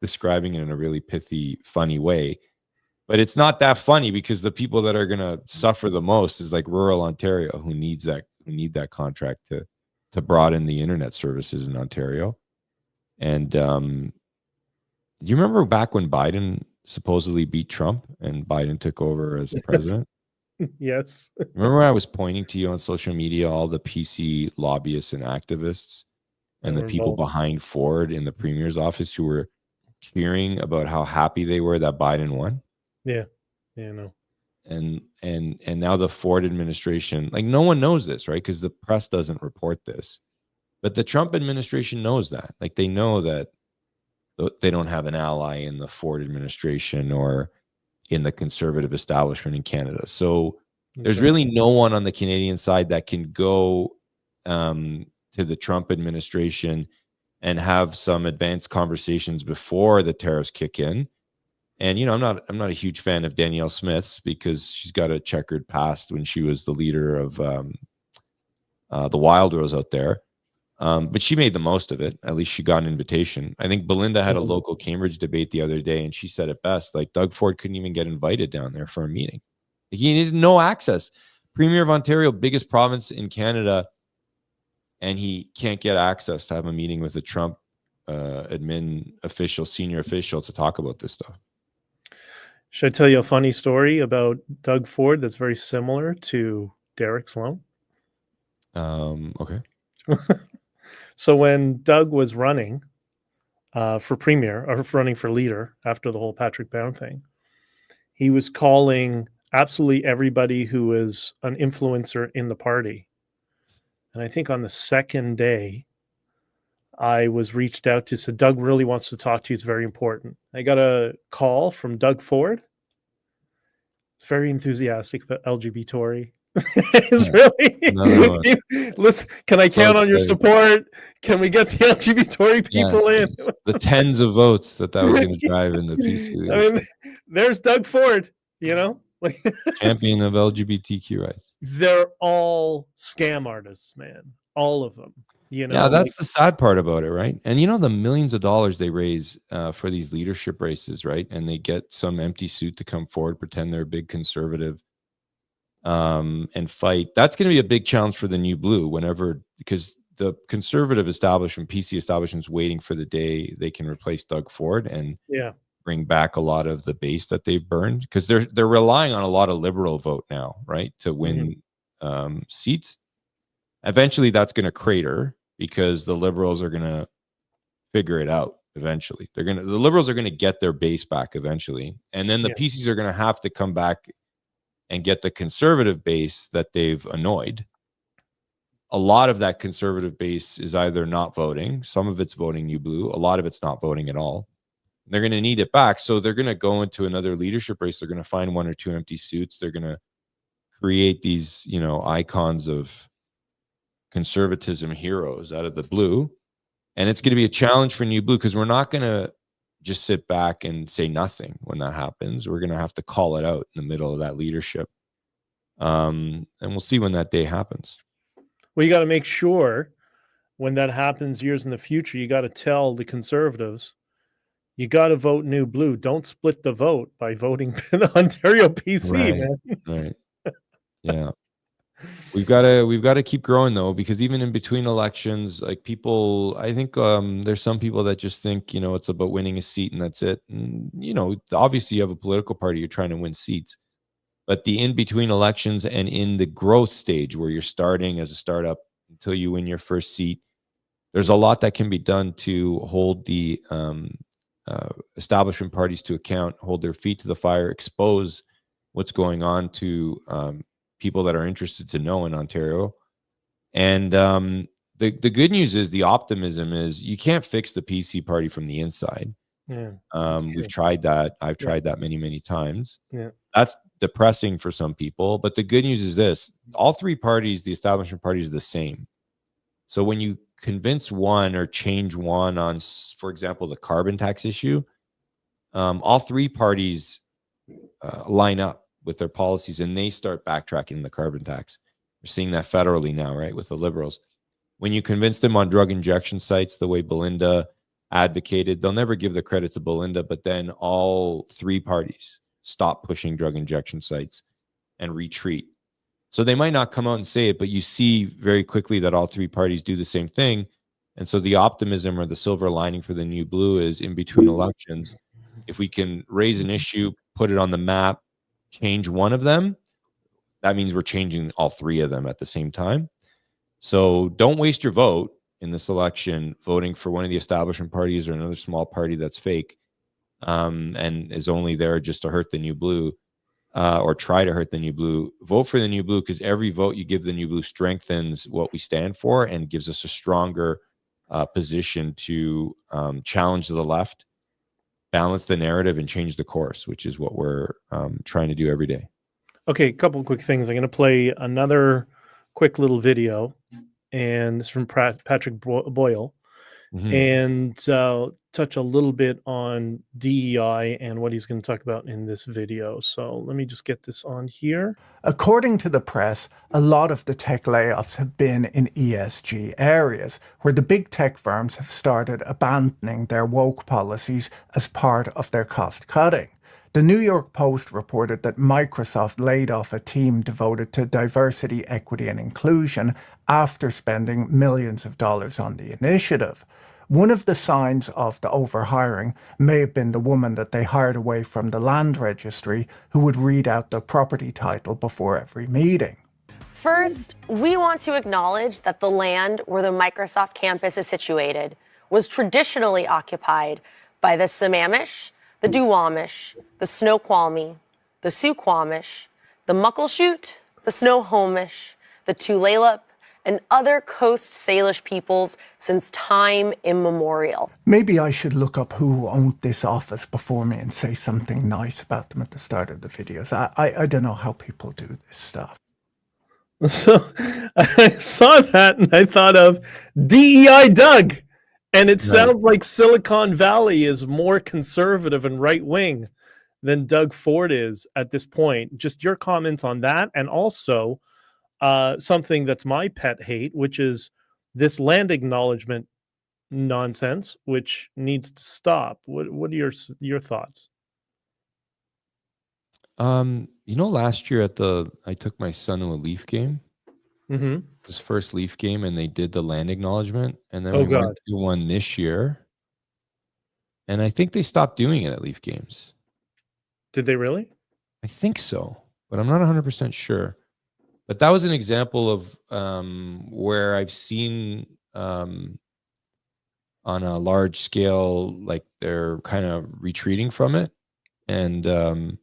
describing it in a really pithy, funny way. But it's not that funny because the people that are going to suffer the most is like rural Ontario, who need that contract to broaden the internet services in Ontario. And do you remember back when Biden supposedly beat Trump and Biden took over as president? Yes. Remember I was pointing to you on social media, all the PC lobbyists and activists and That the were people involved. behind Ford in the premier's office who were cheering about how happy they were that Biden won. Yeah. Yeah, no. And now the Ford administration, like, no one knows this, right? Because the press doesn't report this. But the Trump administration knows that. Like, they know that they don't have an ally in the Ford administration or in the conservative establishment in Canada. So there's really no one on the Canadian side that can go to the Trump administration and have some advanced conversations before the tariffs kick in. And I'm not a huge fan of Danielle Smith's because she's got a checkered past when she was the leader of the Wild Rose out there. But she made the most of it. At least she got an invitation. I think Belinda had a local Cambridge debate the other day, and she said it best. Like, Doug Ford couldn't even get invited down there for a meeting. Like, he has no access. Premier of Ontario, biggest province in Canada, and he can't get access to have a meeting with a Trump admin official, senior official, to talk about this stuff. Should I tell you a funny story about Doug Ford that's very similar to Derek Sloan? Okay. So when Doug was running for premier or running for leader after the whole Patrick Brown thing, he was calling absolutely everybody who was an influencer in the party. And I think on the second day, I was reached out to, said, Doug really wants to talk to you. It's very important. I got a call from Doug Ford. Very enthusiastic about LGBT Tory. It's really listen. Can I count on your support? Can we get the LGBT Tory people in? The tens of votes that was going to drive in the PC. I mean, there's Doug Ford. Like champion of LGBTQ rights. They're all scam artists, man. All of them. Yeah, that's the sad part about it, right? And the millions of dollars they raise for these leadership races, right? And they get some empty suit to come forward, pretend they're a big conservative, and fight. That's going to be a big challenge for the New Blue because the conservative establishment, PC establishment, is waiting for the day they can replace Doug Ford and bring back a lot of the base that they've burned, because they're relying on a lot of liberal vote now, right, to win seats. Eventually, that's going to crater, because the liberals are going to figure it out eventually. The liberals are going to get their base back eventually. And then the PCs are going to have to come back and get the conservative base that they've annoyed. A lot of that conservative base is either not voting. Some of it's voting New Blue. A lot of it's not voting at all. They're going to need it back. So they're going to go into another leadership race. They're going to find one or two empty suits. They're going to create these, icons of conservatism heroes out of the blue. And it's going to be a challenge for New Blue, because we're not going to just sit back and say nothing when that happens. We're going to have to call it out in the middle of that leadership. And we'll see when that day happens. Well, you got to make sure when that happens years in the future, you got to tell the conservatives, you got to vote New Blue. Don't split the vote by voting the Ontario PC, man. Right. Yeah. We've got to keep growing, though, because even in between elections, like, people, I think there's some people that just think, it's about winning a seat and that's it. And, obviously you have a political party, you're trying to win seats, but the in between elections and in the growth stage where you're starting as a startup until you win your first seat, there's a lot that can be done to hold the establishment parties to account, hold their feet to the fire, expose what's going on to people that are interested to know in Ontario. And the good news is, the optimism is, you can't fix the PC party from the inside. We've tried that. I've tried that many, many times. That's depressing for some people. But the good news is this: all three parties, the establishment parties, are the same. So when you convince one or change one on, for example, the carbon tax issue, all three parties line up with their policies, and they start backtracking the carbon tax. We're seeing that federally now, right, with the Liberals. When you convince them on drug injection sites, the way Belinda advocated, they'll never give the credit to Belinda, but then all three parties stop pushing drug injection sites and retreat. So they might not come out and say it, but you see very quickly that all three parties do the same thing. And so the optimism, or the silver lining for the New Blue, is in between elections, if we can raise an issue, put it on the map, change one of them, that means we're changing all three of them at the same time. So don't waste your vote in this election voting for one of the establishment parties or another small party that's fake, and is only there just to hurt the new blue, or try to hurt the new blue. Vote for the new blue, because every vote you give the new blue strengthens what we stand for and gives us a stronger position to challenge the left, balance the narrative, and change the course, which is what we're trying to do every day. Okay, a couple of quick things. I'm going to play another quick little video, and it's from Patrick Boyle, and touch a little bit on DEI and what he's going to talk about in this video. So let me just get this on here. According to the press, a lot of the tech layoffs have been in ESG areas, where the big tech firms have started abandoning their woke policies as part of their cost cutting. The New York Post reported that Microsoft laid off a team devoted to diversity, equity, and inclusion after spending millions of dollars on the initiative. One of the signs of the overhiring may have been the woman that they hired away from the land registry, who would read out the property title before every meeting. First, we want to acknowledge that the land where the Microsoft campus is situated was traditionally occupied by the Sammamish, the Duwamish, the Snoqualmie, the Suquamish, the Muckleshoot, the Snohomish, the Tulalip, and other Coast Salish peoples since time immemorial. Maybe I should look up who owned this office before me and say something nice about them at the start of the videos. I don't know how people do this stuff. So I saw that and I thought of DEI Doug. And it sounds like Silicon Valley is more conservative and right-wing than Doug Ford is at this point. Just your comments on that, and also something that's my pet hate, which is this land acknowledgement nonsense, which needs to stop. What are your thoughts? Last year I took my son to a Leaf game. His first Leaf game, and they did the land acknowledgement, and then we went to one this year, and I think they stopped doing it at Leaf games. Did they really? I think so, but I'm not 100% sure. But that was an example of where I've seen on a large scale, like they're kind of retreating from it, and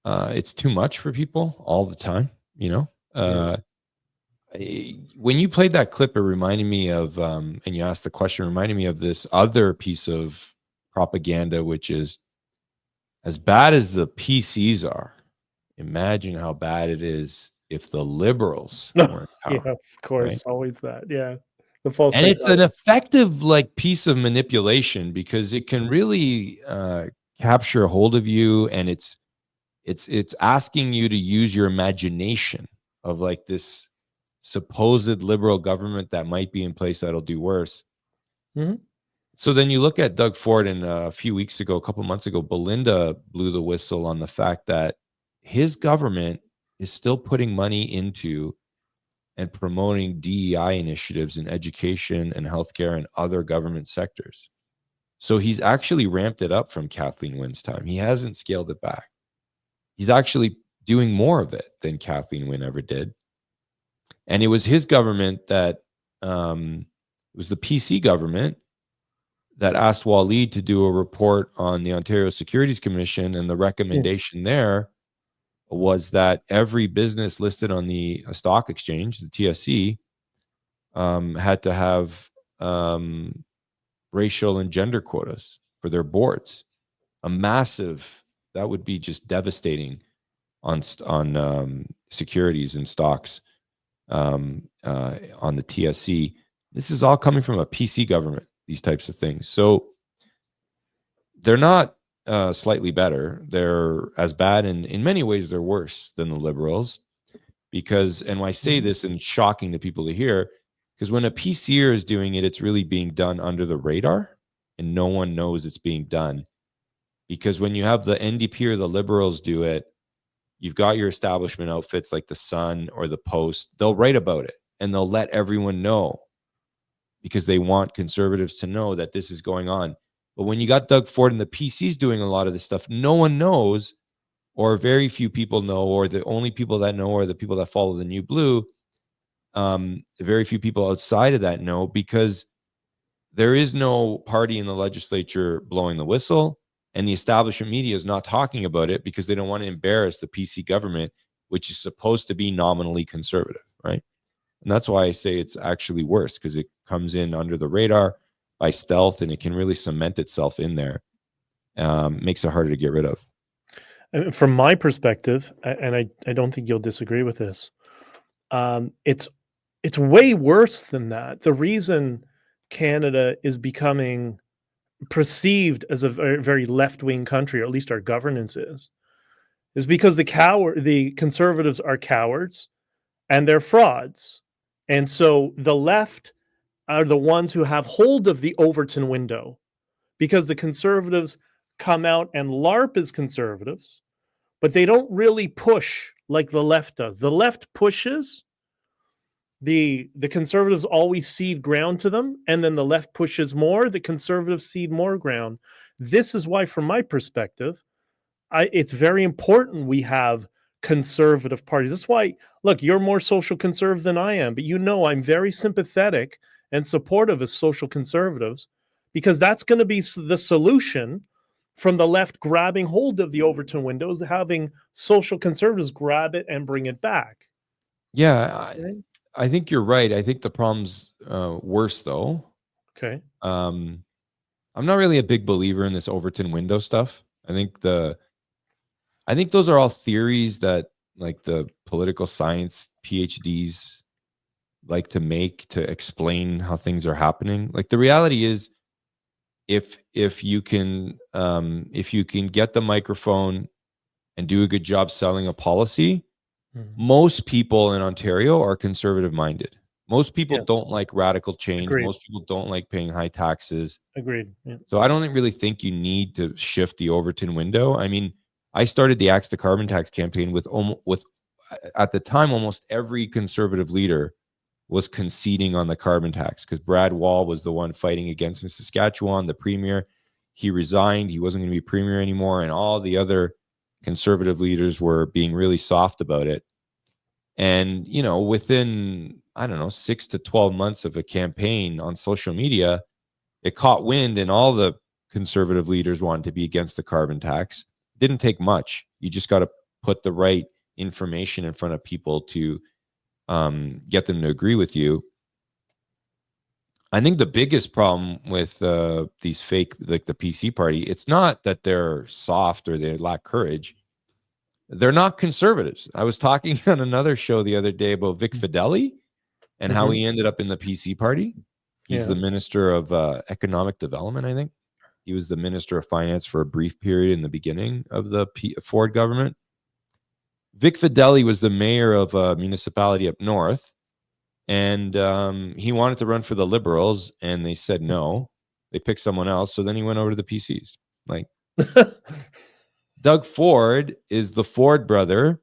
it's too much for people all the time, When you played that clip, it reminded me of, and you asked the question, reminded me of this other piece of propaganda, which is, as bad as the PCs are, imagine how bad it is if the liberals were in power. Yeah, of course, right? always that. Yeah, the false. And it's an effective piece of manipulation, because it can really capture a hold of you, and it's asking you to use your imagination of this supposed liberal government that might be in place that'll do worse. So then you look at Doug Ford, and a couple months ago, Belinda blew the whistle on the fact that his government is still putting money into and promoting DEI initiatives in education and healthcare and other government sectors. So he's actually ramped it up from Kathleen Wynne's time. He hasn't scaled it back. He's actually doing more of it than Kathleen Wynne ever did. And it was his government that, it was the PC government that asked Waleed to do a report on the Ontario Securities Commission, and the recommendation there was that every business listed on the stock exchange, the TSC, had to have racial and gender quotas for their boards. That would be just devastating on securities and stocks on the TSC. This is all coming from a PC government, these types of things. So they're not slightly better. They're as bad, and in many ways they're worse than the liberals, because, and I say this, and it's shocking to people to hear, because when a PCer is doing it, it's really being done under the radar and no one knows it's being done. Because when you have the NDP or the liberals do it, you've got your establishment outfits like the Sun or the Post. They'll write about it and they'll let everyone know, because they want conservatives to know that this is going on. But when you got Doug Ford and the PCs doing a lot of this stuff, no one knows, or very few people know, or the only people that know are the people that follow the New Blue. Very few people outside of that know, because there is no party in the legislature blowing the whistle, and the establishment media is not talking about it because they don't want to embarrass the PC government, which is supposed to be nominally conservative, right? And that's why I say it's actually worse, because it comes in under the radar by stealth, and it can really cement itself in there. Makes it harder to get rid of. From my perspective, and I don't think you'll disagree with this, it's way worse than that. The reason Canada is becoming perceived as a very, very left-wing country, or at least our governance is because the conservatives are cowards and they're frauds. And so the left are the ones who have hold of the Overton window, because the conservatives come out and LARP as conservatives, but they don't really push like the left does. The left pushes, the conservatives always cede ground to them, and then the left pushes more, the conservatives cede more ground. This is why, from my perspective, it's very important we have conservative parties. That's why, look, you're more social conservative than I am, but I'm very sympathetic and supportive of social conservatives, because that's going to be the solution from the left grabbing hold of the Overton windows, having social conservatives grab it and bring it back. Yeah, I think you're right. I think the problem's worse, though. Okay. I'm not really a big believer in this Overton window stuff. I think those are all theories that, like, the political science PhDs like to make to explain how things are happening. Like, the reality is, if you can get the microphone and do a good job selling a policy, most people in Ontario are conservative minded. Most people don't like radical change. Agreed. Most people don't like paying high taxes. Agreed. Yeah. So I don't really think you need to shift the Overton window. I mean, I started the Axe the Carbon Tax campaign with at the time almost every conservative leader was conceding on the carbon tax, because Brad Wall was the one fighting against in Saskatchewan, the premier. He resigned. He wasn't going to be premier anymore, and all the other conservative leaders were being really soft about it. And, within, 6 to 12 months of a campaign on social media, it caught wind, and all the conservative leaders wanted to be against the carbon tax. It didn't take much. You just got to put the right information in front of people to get them to agree with you. I think the biggest problem with these fake, like the PC party, it's not that they're soft or they lack courage. They're not conservatives. I was talking on another show the other day about Vic Fideli and how he ended up in the PC party. He's the Minister of Economic Development, I think. He was the Minister of Finance for a brief period in the beginning of the Ford government. Vic Fideli was the mayor of a municipality up north, and he wanted to run for the Liberals, and they said no. They picked someone else, so then he went over to the PCs. Like, Doug Ford is the Ford brother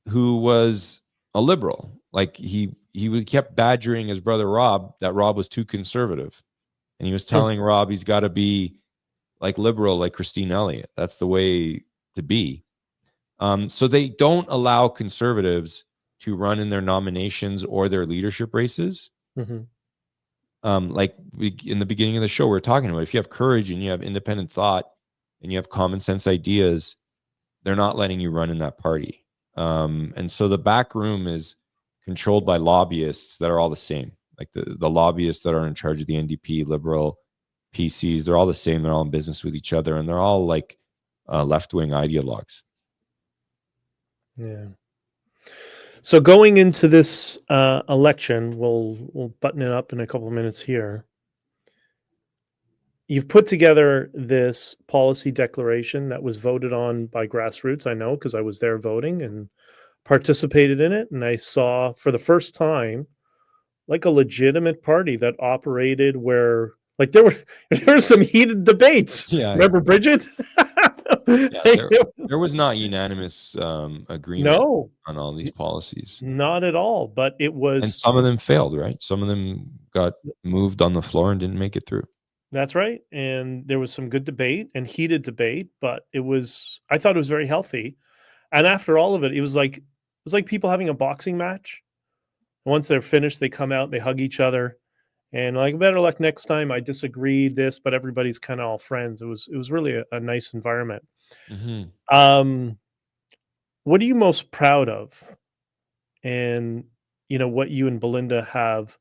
who was a liberal. Like, he kept badgering his brother Rob that Rob was too conservative, and he was telling Rob he's got to be like liberal, like Christine Elliott. That's the way to be. So they don't allow conservatives to run in their nominations or their leadership races. Like in the beginning of the show, we were talking about, if you have courage and you have independent thought and you have common sense ideas, they're not letting you run in that party. And so the back room is controlled by lobbyists that are all the same. Like the lobbyists that are in charge of the NDP, Liberal, PCs, they're all the same. They're all in business with each other, and they're all like left-wing ideologues. Yeah. So going into this election, we'll button it up in a couple of minutes here. You've put together this policy declaration that was voted on by Grassroots. I know, because I was there voting and participated in it, and I saw for the first time like a legitimate party that operated where, like, there were some heated debates. Yeah, remember Bridget? There was not unanimous agreement on all these policies. Not at all, but it was. And some of them failed, right? Some of them got moved on the floor and didn't make it through. That's right. And there was some good debate and heated debate, but I thought it was very healthy. And after all of it, it was like people having a boxing match. Once they're finished, they come out, they hug each other, and like, better luck next time. I disagreed this, but everybody's kind of all friends. It was really a nice environment. Mhm. What are you most proud of? And what you and Belinda have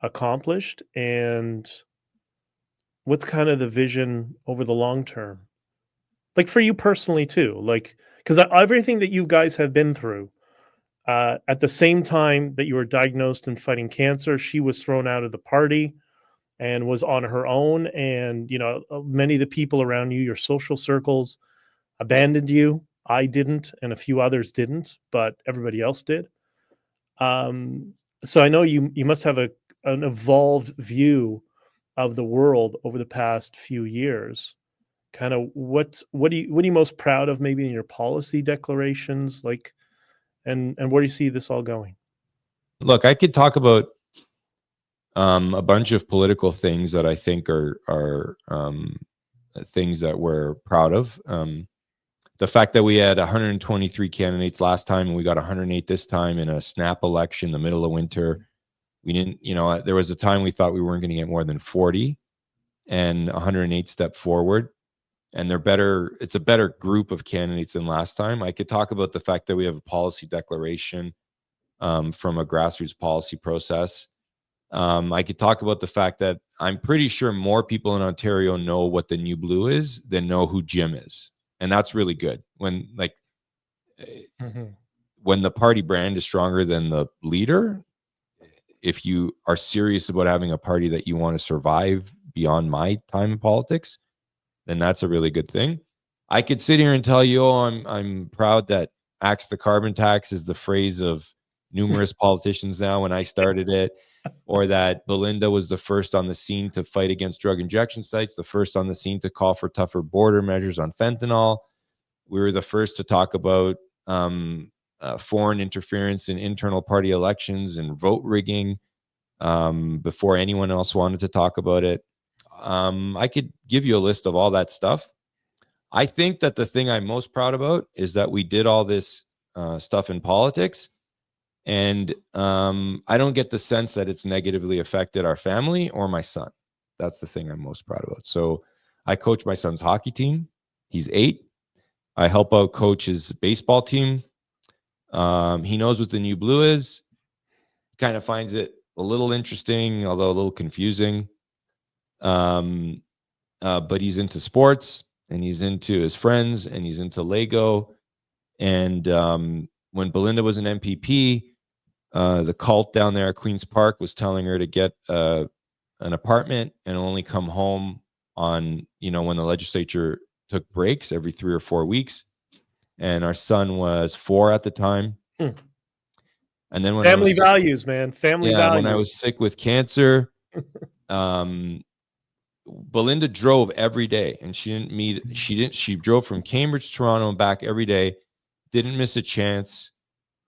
accomplished, and what's kind of the vision over the long term? Like for you personally too, like because everything that you guys have been through, at the same time that you were diagnosed and fighting cancer, she was thrown out of the party and was on her own. And, many of the people around you, your social circles, abandoned you. I didn't, and a few others didn't, but everybody else did. Um, so I know you must have an evolved view of the world over the past few years. Kind of what are you most proud of, maybe in your policy declarations, like, and where do you see this all going? Look, I could talk about a bunch of political things that I think are things that we're proud of. The fact that we had 123 candidates last time and we got 108 this time in a snap election in the middle of winter. We didn't, there was a time we thought we weren't going to get more than 40, and 108 stepped forward. And they're better. It's a better group of candidates than last time. I could talk about the fact that we have a policy declaration from a grassroots policy process. I could talk about the fact that I'm pretty sure more people in Ontario know what the new blue is than know who Jim is. And that's really good. When the party brand is stronger than the leader, if you are serious about having a party that you want to survive beyond my time in politics, then that's a really good thing. I could sit here and tell you, I'm proud that axe the carbon tax is the phrase of numerous politicians now when I started it, or that Belinda was the first on the scene to fight against drug injection sites, the first on the scene to call for tougher border measures on fentanyl. We were the first to talk about foreign interference in internal party elections and vote rigging before anyone else wanted to talk about it. I could give you a list of all that stuff. I think that the thing I'm most proud about is that we did all this stuff in politics, and I don't get the sense that it's negatively affected our family or my son. That's the thing I'm most proud about. So I coach my son's hockey team. He's 8. I help out coach his baseball team. He knows what the new blue is. Kind of finds it a little interesting, although a little confusing. But he's into sports, and he's into his friends, and he's into Lego. And when Belinda was an MPP, the cult down there at Queen's Park was telling her to get an apartment and only come home on, when the legislature took breaks every 3 or 4 weeks. And our son was 4 at the time. And then when Family values, man. Family values. When I was sick with cancer, Belinda drove every day, and she drove from Cambridge to Toronto and back every day. Didn't miss a chance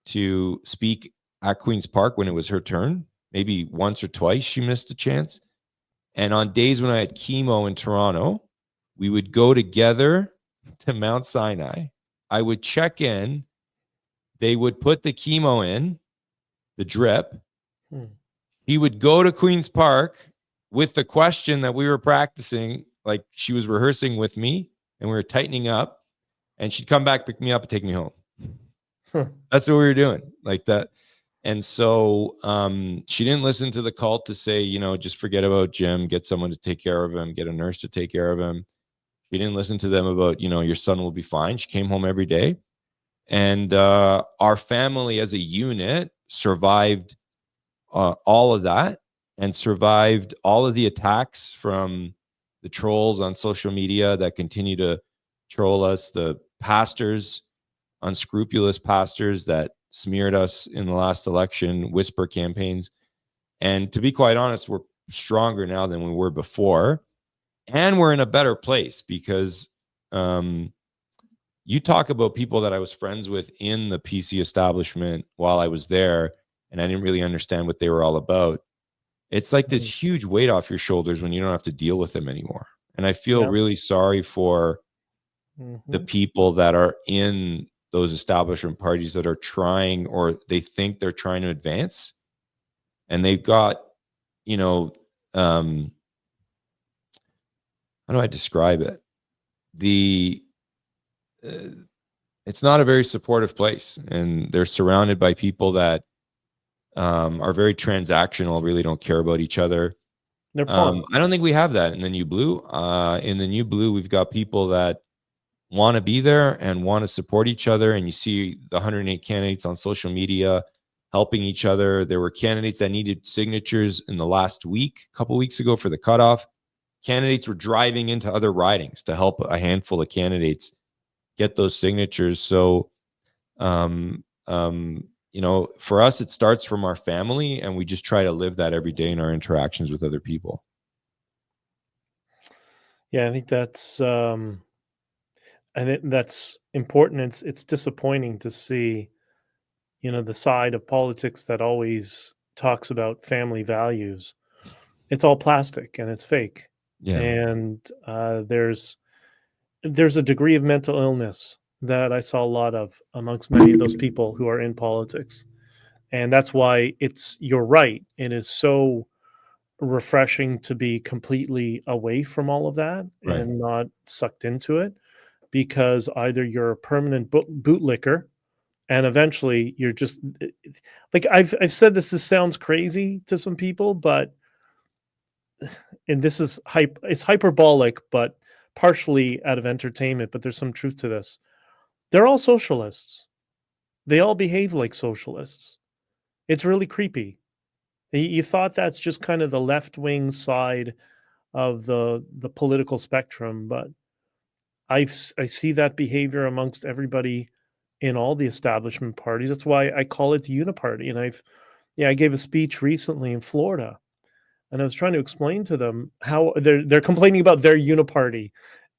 to speak at Queen's Park when it was her turn. Maybe once or twice she missed a chance. And on days when I had chemo in Toronto, we would go together to Mount Sinai. I would check in. They would put the chemo in, the drip. He would go to Queen's Park with the question that we were practicing, like she was rehearsing with me, and we were tightening up, and she'd come back, pick me up, and take me home. That's what we were doing, like that. And so she didn't listen to the cult to say, just forget about Jim, get someone to take care of him, get a nurse to take care of him. She didn't listen to them about, your son will be fine. She came home every day. And our family as a unit survived all of that, and survived all of the attacks from the trolls on social media that continue to troll us, the pastors, unscrupulous pastors that smeared us in the last election, whisper campaigns. And to be quite honest, we're stronger now than we were before. And we're in a better place because you talk about people that I was friends with in the PC establishment while I was there, and I didn't really understand what they were all about. it's like this huge weight off your shoulders when you don't have to deal with them anymore. And I feel Yep. really sorry for the Mhm. people that are in those establishment parties that are trying, or they think they're trying to advance, and they've got, you know, how do I describe it? It's not a very supportive place, and they're surrounded by people that are very transactional, really don't care about each other. They're pawns. I don't think we have that in the New Blue. In the New Blue, we've got people that want to be there and want to support each other. And you see the 108 candidates on social media helping each other. There were candidates that needed signatures in the last week, a couple weeks ago for the cutoff. Candidates were driving into other ridings to help a handful of candidates get those signatures. So, you know, for us, it starts from our family, and we just try to live that every day in our interactions with other people. Yeah, I think that's that's important. It's disappointing to see, you know, the side of politics that always talks about family values. It's all plastic and it's fake. Yeah. And there's a degree of mental illness that I saw a lot of amongst many of those people who are in politics. And that's why you're right. It is so refreshing to be completely away from all of that Right. and not sucked into it, because either you're a permanent bootlicker and eventually you're just like, I've said this sounds crazy to some people, but and this is it's hyperbolic, but partially out of entertainment, but there's some truth to this. They're all socialists. They all behave like socialists. It's really creepy. You thought that's just kind of the left wing side of the political spectrum, but I see that behavior amongst everybody in all the establishment parties. That's why I call it the uniparty. And I gave a speech recently in Florida, and I was trying to explain to them how they're complaining about their uniparty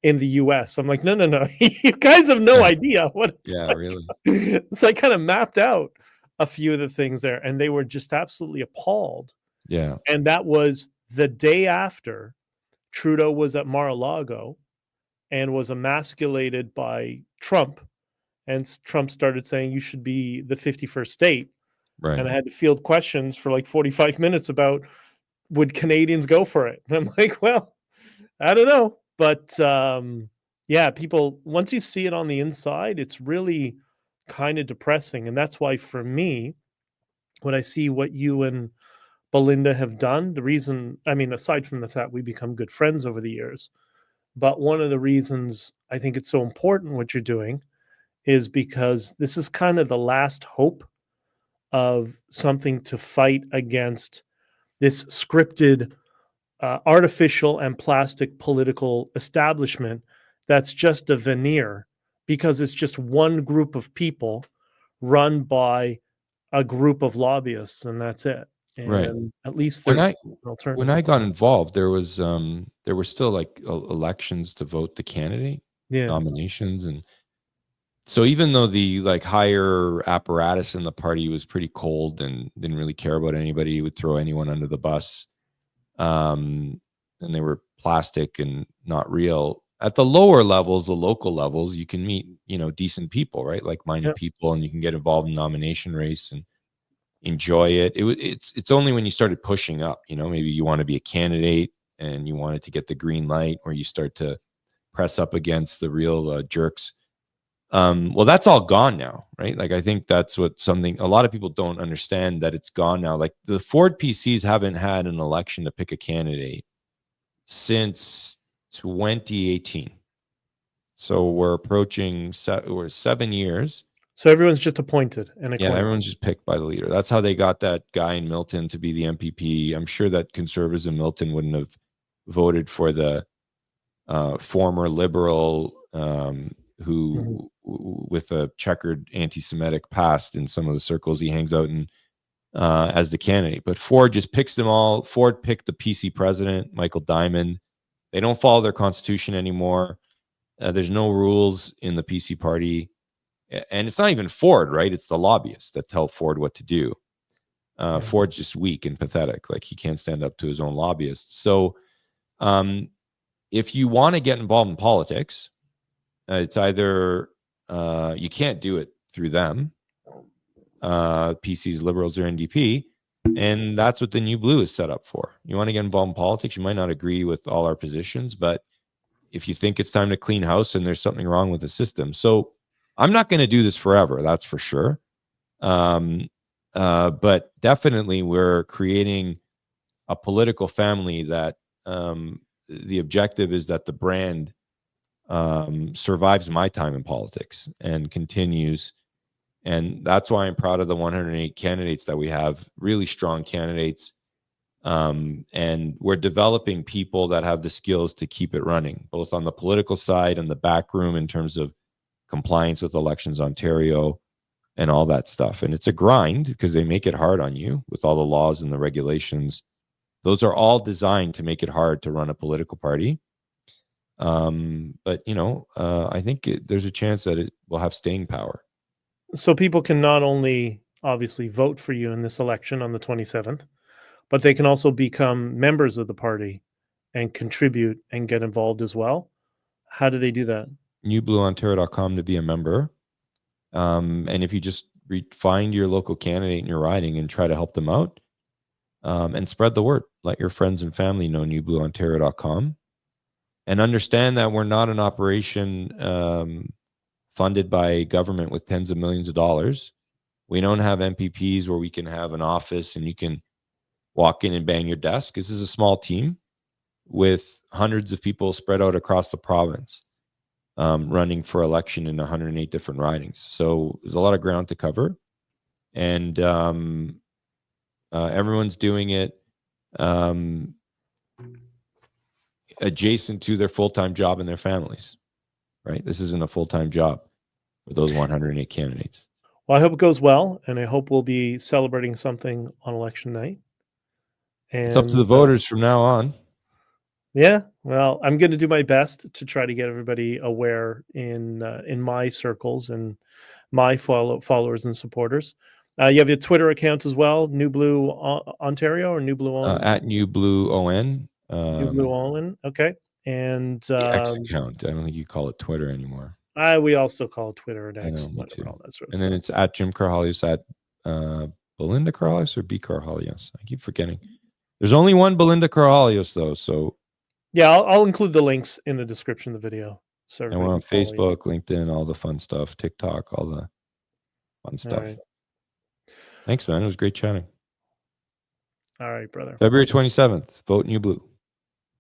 in the US. I'm like, no, no, no. You guys have no idea what it's Yeah, like. really. So I kind of mapped out a few of the things there, and they were just absolutely appalled. Yeah. And that was the day after Trudeau was at Mar-a-Lago and was emasculated by Trump. And Trump started saying you should be the 51st state. Right. And I had to field questions for like 45 minutes about, would Canadians go for it? And I'm like, well, I don't know. But yeah, people, once you see it on the inside, it's really kind of depressing. And that's why for me, when I see what you and Belinda have done, the reason, I mean, aside from the fact we become good friends over the years, but one of the reasons I think it's so important what you're doing is because this is kind of the last hope of something to fight against this scripted, artificial and plastic political establishment that's just a veneer, because it's just one group of people run by a group of lobbyists, and that's it. And Right. at least When there's I an alternative. when I got involved, there were still like elections to vote the candidate, Yeah. nominations, and so even though the like higher apparatus in the party was pretty cold and didn't really care about anybody, would throw anyone under the bus, and they were plastic and not real. At the lower levels, the local levels, you can meet, you know, decent people, right? Like-minded Yeah. people, and you can get involved in nomination race and enjoy it. It's only when you started pushing up, you know, maybe you want to be a candidate and you wanted to get the green light, where you start to press up against the real jerks. Well, that's all gone now, right? Like, I think that's what something a lot of people don't understand, that it's gone now. Like, the Ford PCs haven't had an election to pick a candidate since 2018. So we're approaching we're 7 years. So everyone's just appointed and Yeah, everyone's just picked by the leader. That's how they got that guy in Milton to be the MPP. I'm sure that conservatives in Milton wouldn't have voted for the former liberal who with a checkered anti-Semitic past in some of the circles he hangs out in as the candidate. But Ford just picks them all. Ford picked the PC president, Michael Diamond. They don't follow their constitution anymore. There's no rules in the PC party. And it's not even Ford, right? It's the lobbyists that tell Ford what to do. Ford's just weak and pathetic. Like he can't stand up to his own lobbyists. So if you want to get involved in politics, it's either you can't do it through them, PCs, Liberals, or NDP. And that's what the New Blue is set up for. You want to get involved in politics, you might not agree with all our positions, but if you think it's time to clean house and there's something wrong with the system. So I'm not going to do this forever, that's for sure. But definitely we're creating a political family that the objective is that the brand survives my time in politics and continues. And that's why I'm proud of the 108 candidates that we have, really strong candidates. And we're developing people that have the skills to keep it running, both on the political side and the back room in terms of compliance with Elections Ontario and all that stuff. And it's a grind because they make it hard on you with all the laws and the regulations. Those are all designed to make it hard to run a political party. But, you know, I think there's a chance that it will have staying power. So people can not only obviously vote for you in this election on the 27th, but they can also become members of the party and contribute and get involved as well. How do they do that? newblueontario.com to be a member. And if you just find your local candidate in your riding and try to help them out, and spread the word, let your friends and family know newblueontario.com, and understand that we're not an operation funded by government with tens of millions of dollars. We don't have MPPs where we can have an office and you can walk in and bang your desk. This is a small team with hundreds of people spread out across the province, running for election in 108 different ridings. So there's a lot of ground to cover, and everyone's doing it adjacent to their full-time job and their families, right? This isn't a full-time job for those 108 candidates. Well, I hope it goes well, and I hope we'll be celebrating something on election night. And, it's up to the voters from now on. Yeah, well, I'm going to do my best to try to get everybody aware in my circles and my followers and supporters. You have your Twitter account as well, New Blue Ontario or New Blue On? At New Blue ON. New Blue On, okay. And the X account. I don't think you call it Twitter anymore. We all still call it Twitter and X, whatever, all that sort of stuff. And then it's at Jim Karahalios, at Belinda Karahalios or B Karahalios. I keep forgetting. There's only one Belinda Karahalios though, so yeah, I'll include the links in the description of the video. So and we're on Facebook, LinkedIn, all the fun stuff, TikTok, all the fun stuff. Right. Thanks, man. It was great chatting. All right, brother. February 27th. Vote New Blue.